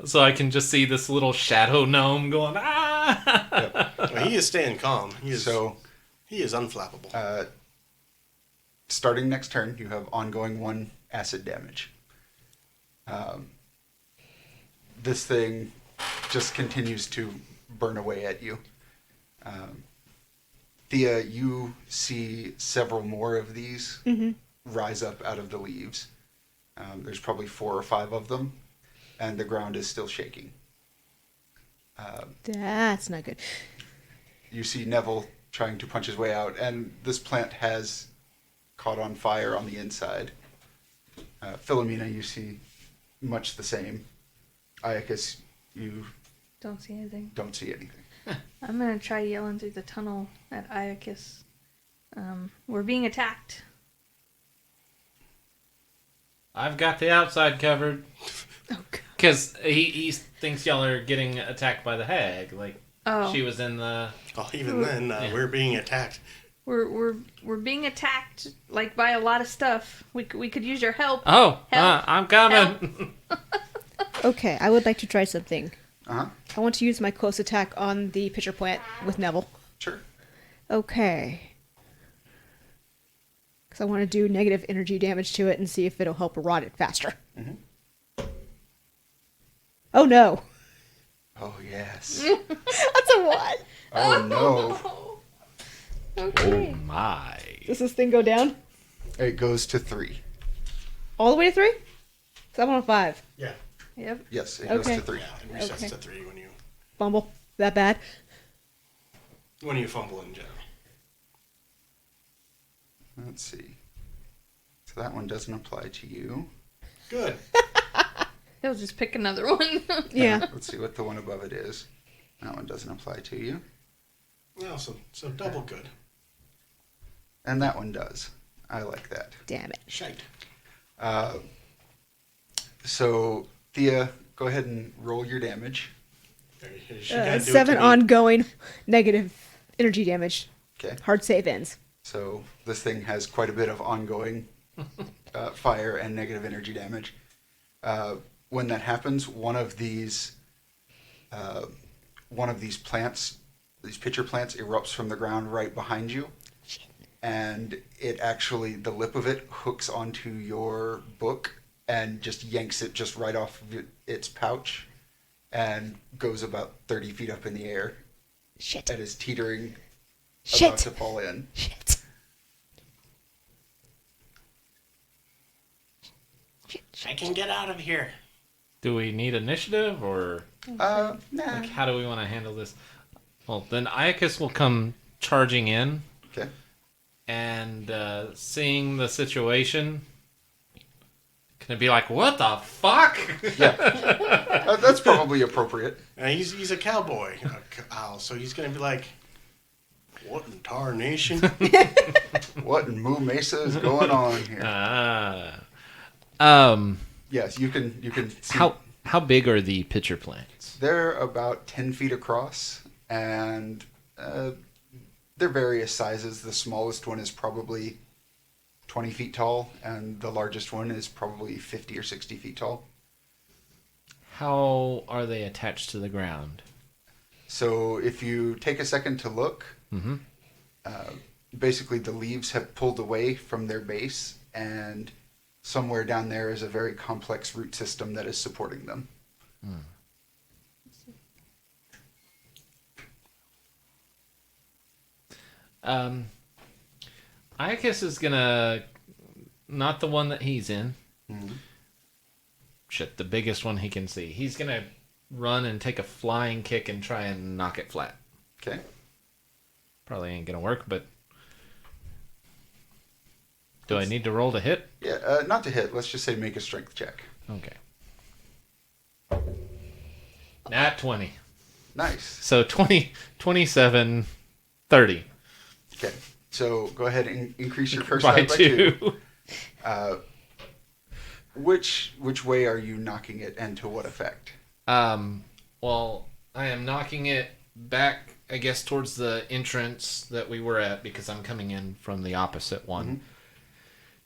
So I can just see this little shadow gnome going, ah! Well, he is staying calm. He is unflappable. Starting next turn, you have ongoing 1 acid damage. This thing just continues to burn away at you. Thea, you see several more of these rise up out of the leaves. There's probably 4 or 5 of them, and the ground is still shaking. That's not good. You see Neville trying to punch his way out, and this plant has caught on fire on the inside. Philomena, you see much the same. Iocus, you Don't see anything. don't see anything. I'm gonna try yelling through the tunnel at Iocus. We're being attacked. I've got the outside covered. Oh, God. Because he thinks y'all are getting attacked by the hag. Like, Oh. she was in the... Oh, even then, we're being attacked. We're being attacked like by a lot of stuff. We could use your help. Oh, Help. I'm coming. Okay, I would like to try something. Uh-huh. I want to use my close attack on the pitcher plant with Neville. Sure. Okay. Because I want to do negative energy damage to it and see if it'll help rot it faster. Oh no. Oh, yes. That's a 1. Oh, no. Okay. My. Does this thing go down? It goes to 3. All the way to 3? So I'm on 5. Yeah. Yep. Yes, it goes Okay. to 3. Yeah, it resets Okay. to 3 when Bumble. That bad? you fumble in general. Let's see. So that one doesn't apply to you. Good. He'll just pick another one. Yeah. Let's see what the one above it is. That one doesn't apply to you. Well, so double good. And that one does. I like that. Damn it. Shite. So, Thea, go ahead and roll your damage. She gotta do it 7 to me. ongoing negative energy damage. Okay. Hard save ends. So, this thing has quite a bit of ongoing fire and negative energy damage. When that happens, one of these plants, these pitcher plants, erupts from the ground right behind you. And it actually, the lip of it hooks onto your book and just yanks it just right off of its pouch and goes about 30 feet up in the air Shit. and is teetering about Shit. to fall in. Shit. I can get out of here. Do we need initiative or... Nah. Like, how do we want to handle this? Well, then Iocus will come charging in, Okay. and seeing the situation, can it be like, what the fuck? Yeah. That's probably appropriate. He's a cowboy, owl, so he's going to be like, what in tarnation? What in Moo Mesa is going on here? Yes, you can see. How big are the pitcher plants? They're about 10 feet across, and they're various sizes. The smallest one is probably 20 feet tall, and the largest one is probably 50 or 60 feet tall. How are they attached to the ground? So if you take a second to look, basically the leaves have pulled away from their base, and somewhere down there is a very complex root system that is supporting them. Iocus is gonna, not the one that he's in. Shit, the biggest one he can see. He's gonna run and take a flying kick and try and knock it flat. Okay. Probably ain't gonna work, but do I need to roll to hit? Yeah, not to hit. Let's just say make a strength check. Okay. Nat 20. Nice. So 20, 27, 30. Okay. So go ahead and increase your curse By die by 2. Which way are you knocking it, and to what effect? Well, I am knocking it back, I guess, towards the entrance that we were at, because I'm coming in from the opposite one.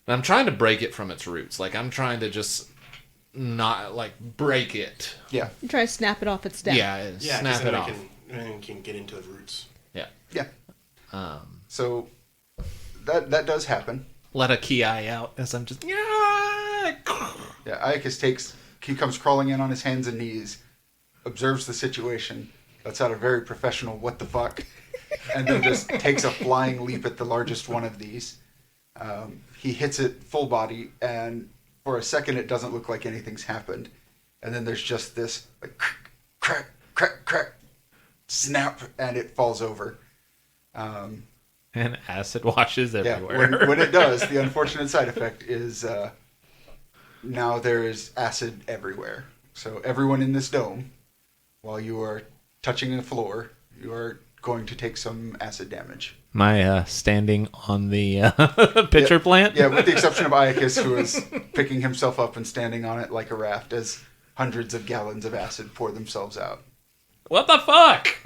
And I'm trying to break it from its roots. Like, I'm trying to just not, like, break it. Yeah. I'm trying to snap it off its stem. Yeah, snap it off. Then we can get into the roots. Yeah. Yeah. So that does happen. Let a key eye out as I'm just... Yeah, Iocus he comes crawling in on his hands and knees, observes the situation, lets out a very professional what the fuck, and then just takes a flying leap at the largest one of these. He hits it full body, and for a second it doesn't look like anything's happened. And then there's just this like crack, crack, crack, snap, and it falls over. And acid washes Yeah, everywhere. when it does, the unfortunate side effect is now there is acid everywhere. So everyone in this dome, while you are touching the floor, you are going to take some acid damage. Am I standing on the pitcher plant? Yeah, with the exception of Iocus, who is picking himself up and standing on it like a raft as hundreds of gallons of acid pour themselves out. What the fuck?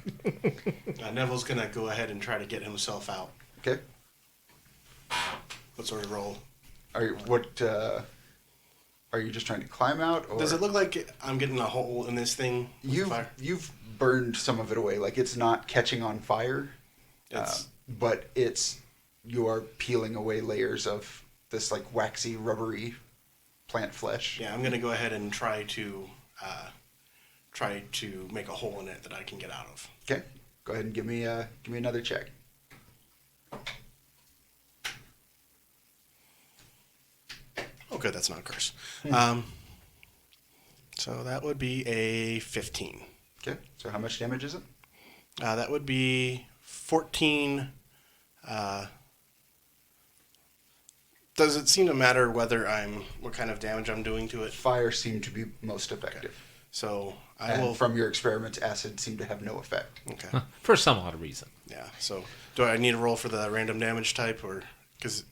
Neville's going to go ahead and try to get himself out. Okay. What sort of roll? Are you just trying to climb out? Or Does it look like I'm getting a hole in this thing? With fire? You've burned some of it away. Like, it's not catching on fire, but you are peeling away layers of this like waxy, rubbery plant flesh. Yeah, I'm going to go ahead and try to make a hole in it that I can get out of. Okay. Go ahead and give me another check. Oh, good. That's not a curse. So that would be a 15. Okay. So how much damage is it? That would be 14. Does it seem to matter what kind of damage I'm doing to it? Fire seemed to be most effective. Okay. So From your experiments, acid seemed to have no effect. Okay. For some odd reason. Yeah. So do I need to roll for the random damage type, or because?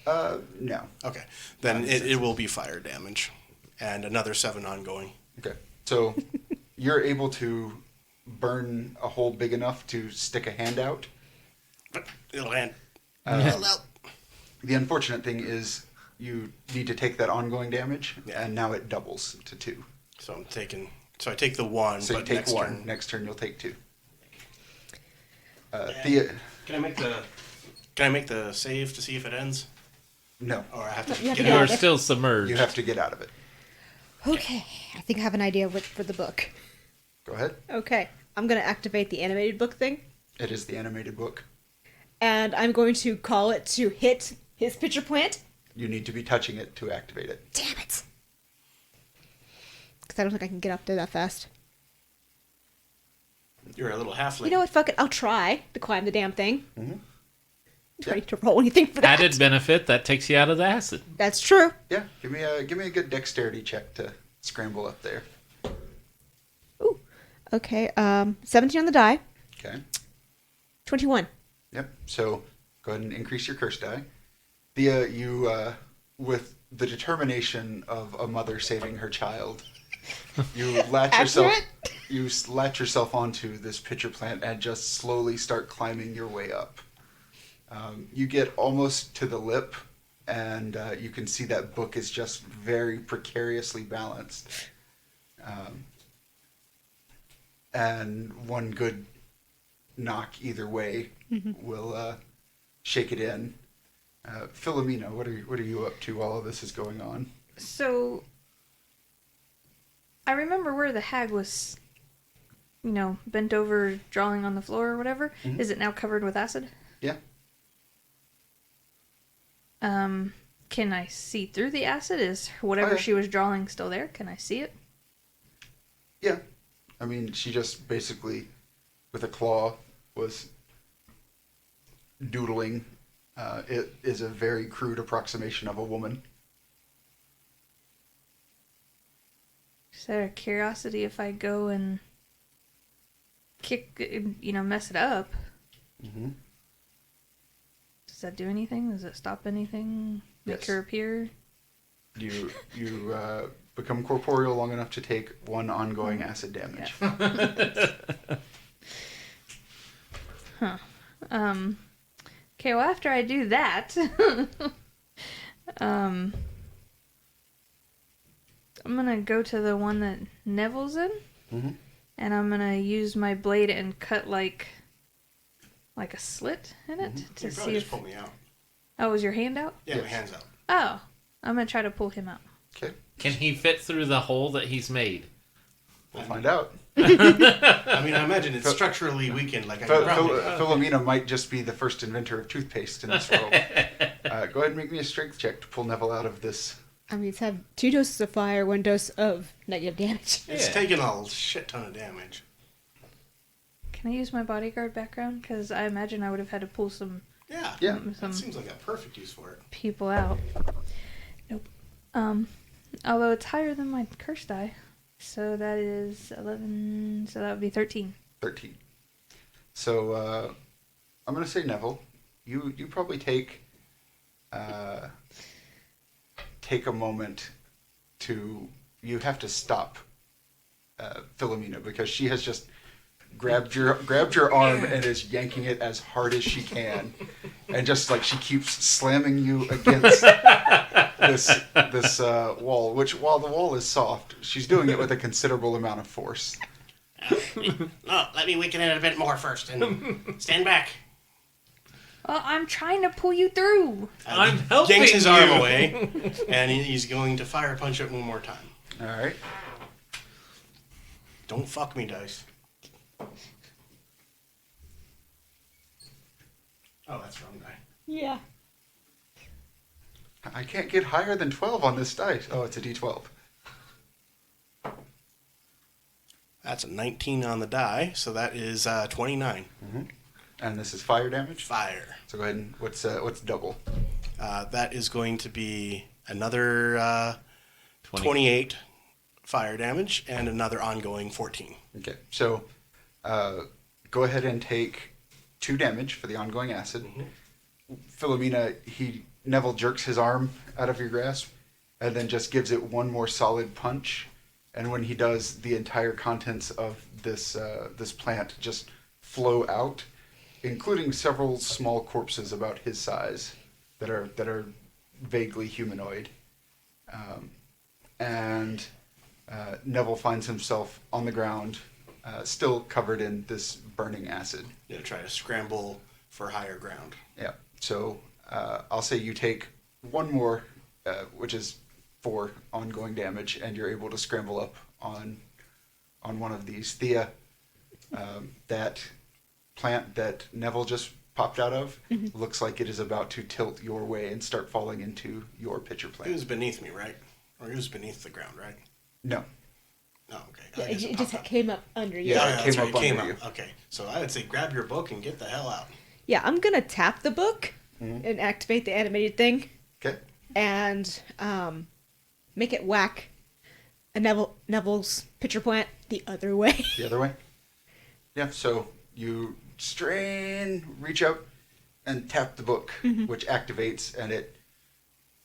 No. Okay. Then it will be fire damage, and another 7 ongoing. Okay. So you're able to burn a hole big enough to stick a hand out. But it'll land. The unfortunate thing is you need to take that ongoing damage, and now it doubles to 2. So I'm taking. So I take the 1. So you but take next 1. turn. Next turn you'll take 2. Thea, Can I make the save to see if it ends? no. Or I have to You have get to You out? are still submerged. You have to get out of it. Okay, I think I have an idea for the book. Go ahead. Okay, I'm going to activate the animated book thing, It is the animated book. and I'm going to call it to hit his pitcher plant. You need to be touching it to activate it. Damn it! Because I don't think I can get up there that fast. You're a little halfling. You know what? Fuck it. I'll try to climb the damn thing. Mhm. Do I need to roll anything for that? Added benefit that takes you out of the acid. That's true. Yeah, give me a good dexterity check to scramble up there. Ooh. Okay. 17 on the die. Okay. 21. Yep. So go ahead and increase your curse die. Thea, you with the determination of a mother saving her child, you latch yourself onto this pitcher plant and just slowly start climbing your way up. You get almost to the lip, and you can see that book is just very precariously balanced. And one good knock either way will shake it in. Philomena, what are you up to while all of this is going on? So, I remember where the hag was, bent over, drawing on the floor or whatever. Mhm. Is it now covered with acid? Yeah. Can I see through the acid? Is whatever yeah. she was drawing still there? Can I see it? Yeah. I mean, she just basically, with a claw, was doodling. It is a very crude approximation of a woman. Is there a curiosity if I go and mess it up? Mm-hmm. Does that do anything? Does it stop anything? Make Yes. her appear? You become corporeal long enough to take 1 ongoing acid damage. Huh. Okay, well, after I do that, I'm gonna go to the one that Neville's in, Mm-hmm. and I'm gonna use my blade and cut like a slit in it to You see probably just if. pull me out. Oh, was your hand out? Yeah, Yes. my hand's out. Oh, I'm gonna try to pull him out. Okay, Can he fit through the hole that he's made? we'll find out. I mean, I imagine it's structurally weakened. Like I could probably. Philomena might just be the first inventor of toothpaste in this world. Go ahead and make me a strength check to pull Neville out of this. I mean, it's had 2 doses of fire, 1 dose of negative damage. It's Yeah. taken a shit ton of damage. Can I use my bodyguard background? Because I imagine I would have had to pull some Yeah. Yeah. That seems like a perfect use for it. people out. Nope. Although it's higher than my curse die. So that is 11. So that would be 13. 13. So I'm going to say Neville. You probably take a moment to. You have to stop Philomena because she has just grabbed your arm and is yanking it as hard as she can, and just like she keeps slamming you against this wall. Which, while the wall is soft, she's doing it with a considerable amount of force. No, let me weaken it a bit more first and stand back. Well, I'm trying to pull you through. I'm helping Yanks his arm you. away, and he's going to fire punch it one more time. All right. Don't fuck me, dice. Oh, that's wrong die. Yeah. I can't get higher than 12 on this dice. Oh, it's a D12. That's a 19 on the die, so that is 29. And this is fire damage. Fire. So go ahead and what's double? That is going to be another 28 fire damage and another ongoing 14. Okay. So go ahead and take 2 damage for the ongoing acid. Philomena, Neville jerks his arm out of your grasp and then just gives it one more solid punch. And when he does, the entire contents of this plant just flow out, including several small corpses about his size that are vaguely humanoid. And Neville finds himself on the ground, still covered in this burning acid. You know, try to scramble for higher ground. Yeah. So I'll say you take 1 more, which is 4 ongoing damage, and you're able to scramble up on one of these. Thea, that plant that Neville just popped out of looks like it is about to tilt your way and start falling into your pitcher It plant. was beneath me, right? Or it was beneath the ground, right? No. Oh, okay. Yeah, I guess it just popped up. came up under you. Yeah, Oh, it that's came right, up it came under up. Okay, so I would say grab your book and get the hell out. Yeah, I'm gonna tap the book and activate the animated thing Okay. and make it whack a Neville's pitcher plant the other way. The other way. Yeah. So you strain, reach out, and tap the book, which activates, and it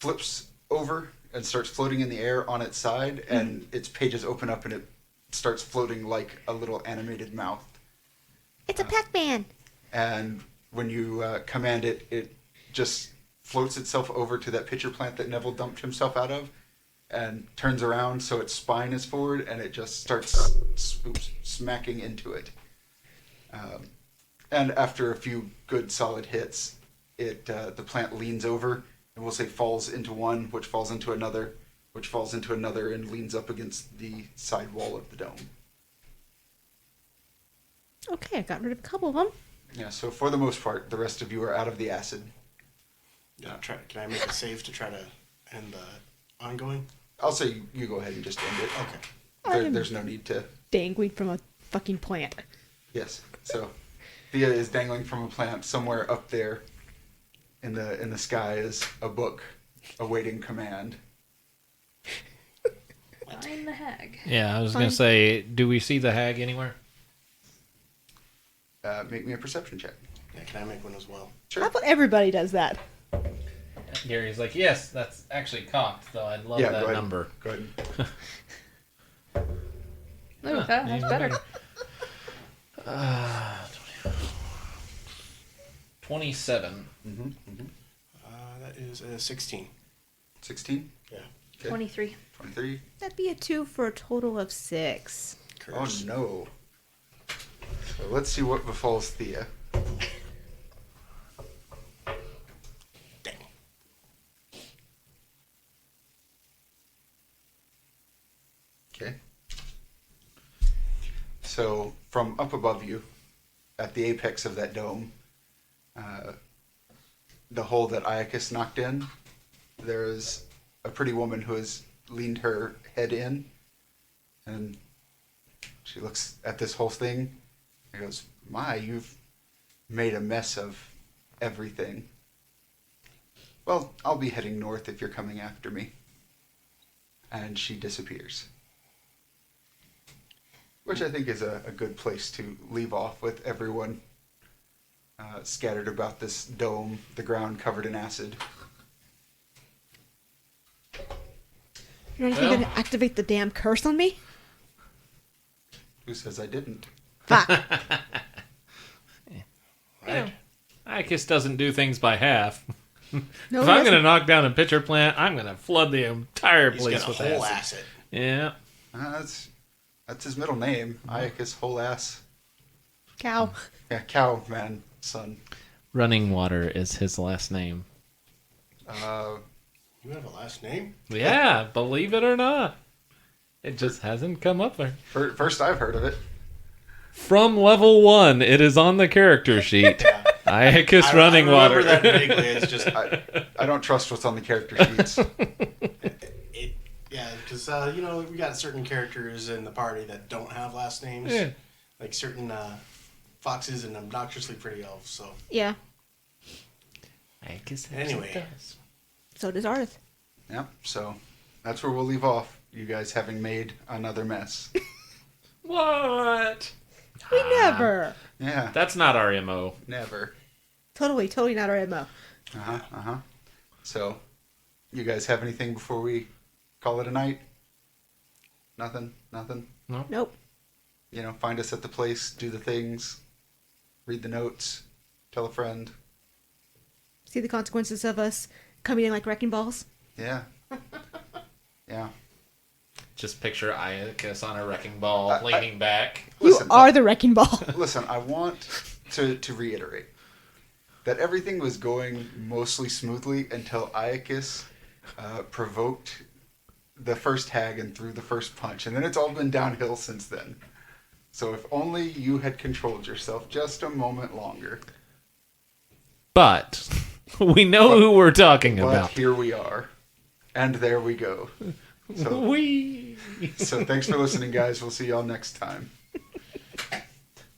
flips over and starts floating in the air on its side, and its pages open up, and it starts floating like a little animated mouth. It's a Pac-Man. And when you command it, it just floats itself over to that pitcher plant that Neville dumped himself out of, and turns around so its spine is forward, and it just starts smacking into it. And after a few good solid hits, the plant leans over, and we'll say falls into one, which falls into another, which falls into another, and leans up against the side wall of the dome. Okay, I got rid of a couple of them. Yeah, so for the most part, the rest of you are out of the acid. Yeah, can I make a save to try to end the ongoing? I'll say you go ahead and just end it. Okay. There's no need to. Dangling from a fucking plant. Yes. So, Thea is dangling from a plant somewhere up there. In the sky is a book awaiting command. Find the hag. Yeah, I was Fine. going to say, do we see the hag anywhere? Make me a perception check. Yeah, can I make one as well? Sure. How about everybody does that? Gary's like, yes, that's actually cocked, though. I'd love Yeah, go that ahead. number. Go ahead. Oh, that's even better. 27. That is a 16. 16. Yeah. Okay. 23. 23. That'd be a 2 for a total of 6. Curse. Oh no. So let's see what befalls Thea. Dang. Okay. So from up above you, at the apex of that dome, the hole that Iocus knocked in, there is a pretty woman who has leaned her head in, and she looks at this whole thing and goes, "My, you've made a mess of everything. Well, I'll be heading north if you're coming after me." And she disappears. Which I think is a good place to leave off with everyone scattered about this dome, the ground covered in acid. You're not Well. even gonna activate the damn curse on me? Who says I didn't? Fuck. Right. Iocus doesn't do things by half. No, If he I'm going to doesn't. knock down a pitcher plant, I'm going to flood the entire He's place got a with whole acid. acid. Yeah. That's his middle name. Iocus whole ass. Cow. Yeah, cow man son. Running Water is his last name. You have a last name? Yeah, believe it or not. It just hasn't come up there. First I've heard of it. From level 1, it is on the character sheet. Iocus Running I Water. remember that vaguely. It's just I don't trust what's on the character sheets. yeah, because we got certain characters in the party that don't have last names, Yeah. like certain foxes and obnoxiously pretty elves. So Yeah. Iocus Anyway. does. So does Arth. Yeah, so that's where we'll leave off. You guys having made another mess. What? We never. Yeah, That's not our MO. never. Totally not our MO. So, you guys have anything before we call it a night? Nothing? Nope. Find us at the place, do the things, read the notes, tell a friend. See the consequences of us coming in like wrecking balls? Yeah. Yeah. Just picture Iocus on a wrecking ball, leaning back. Listen, You are the wrecking ball. Listen, I want to reiterate that everything was going mostly smoothly until Iocus provoked the first hag and threw the first punch, and then it's all been downhill since then. So if only you had controlled yourself just a moment longer. But we know who we're talking But about. here we are, and there we go. So, Whee! so thanks for listening, guys. We'll see y'all next time.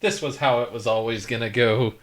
This was how it was always gonna go.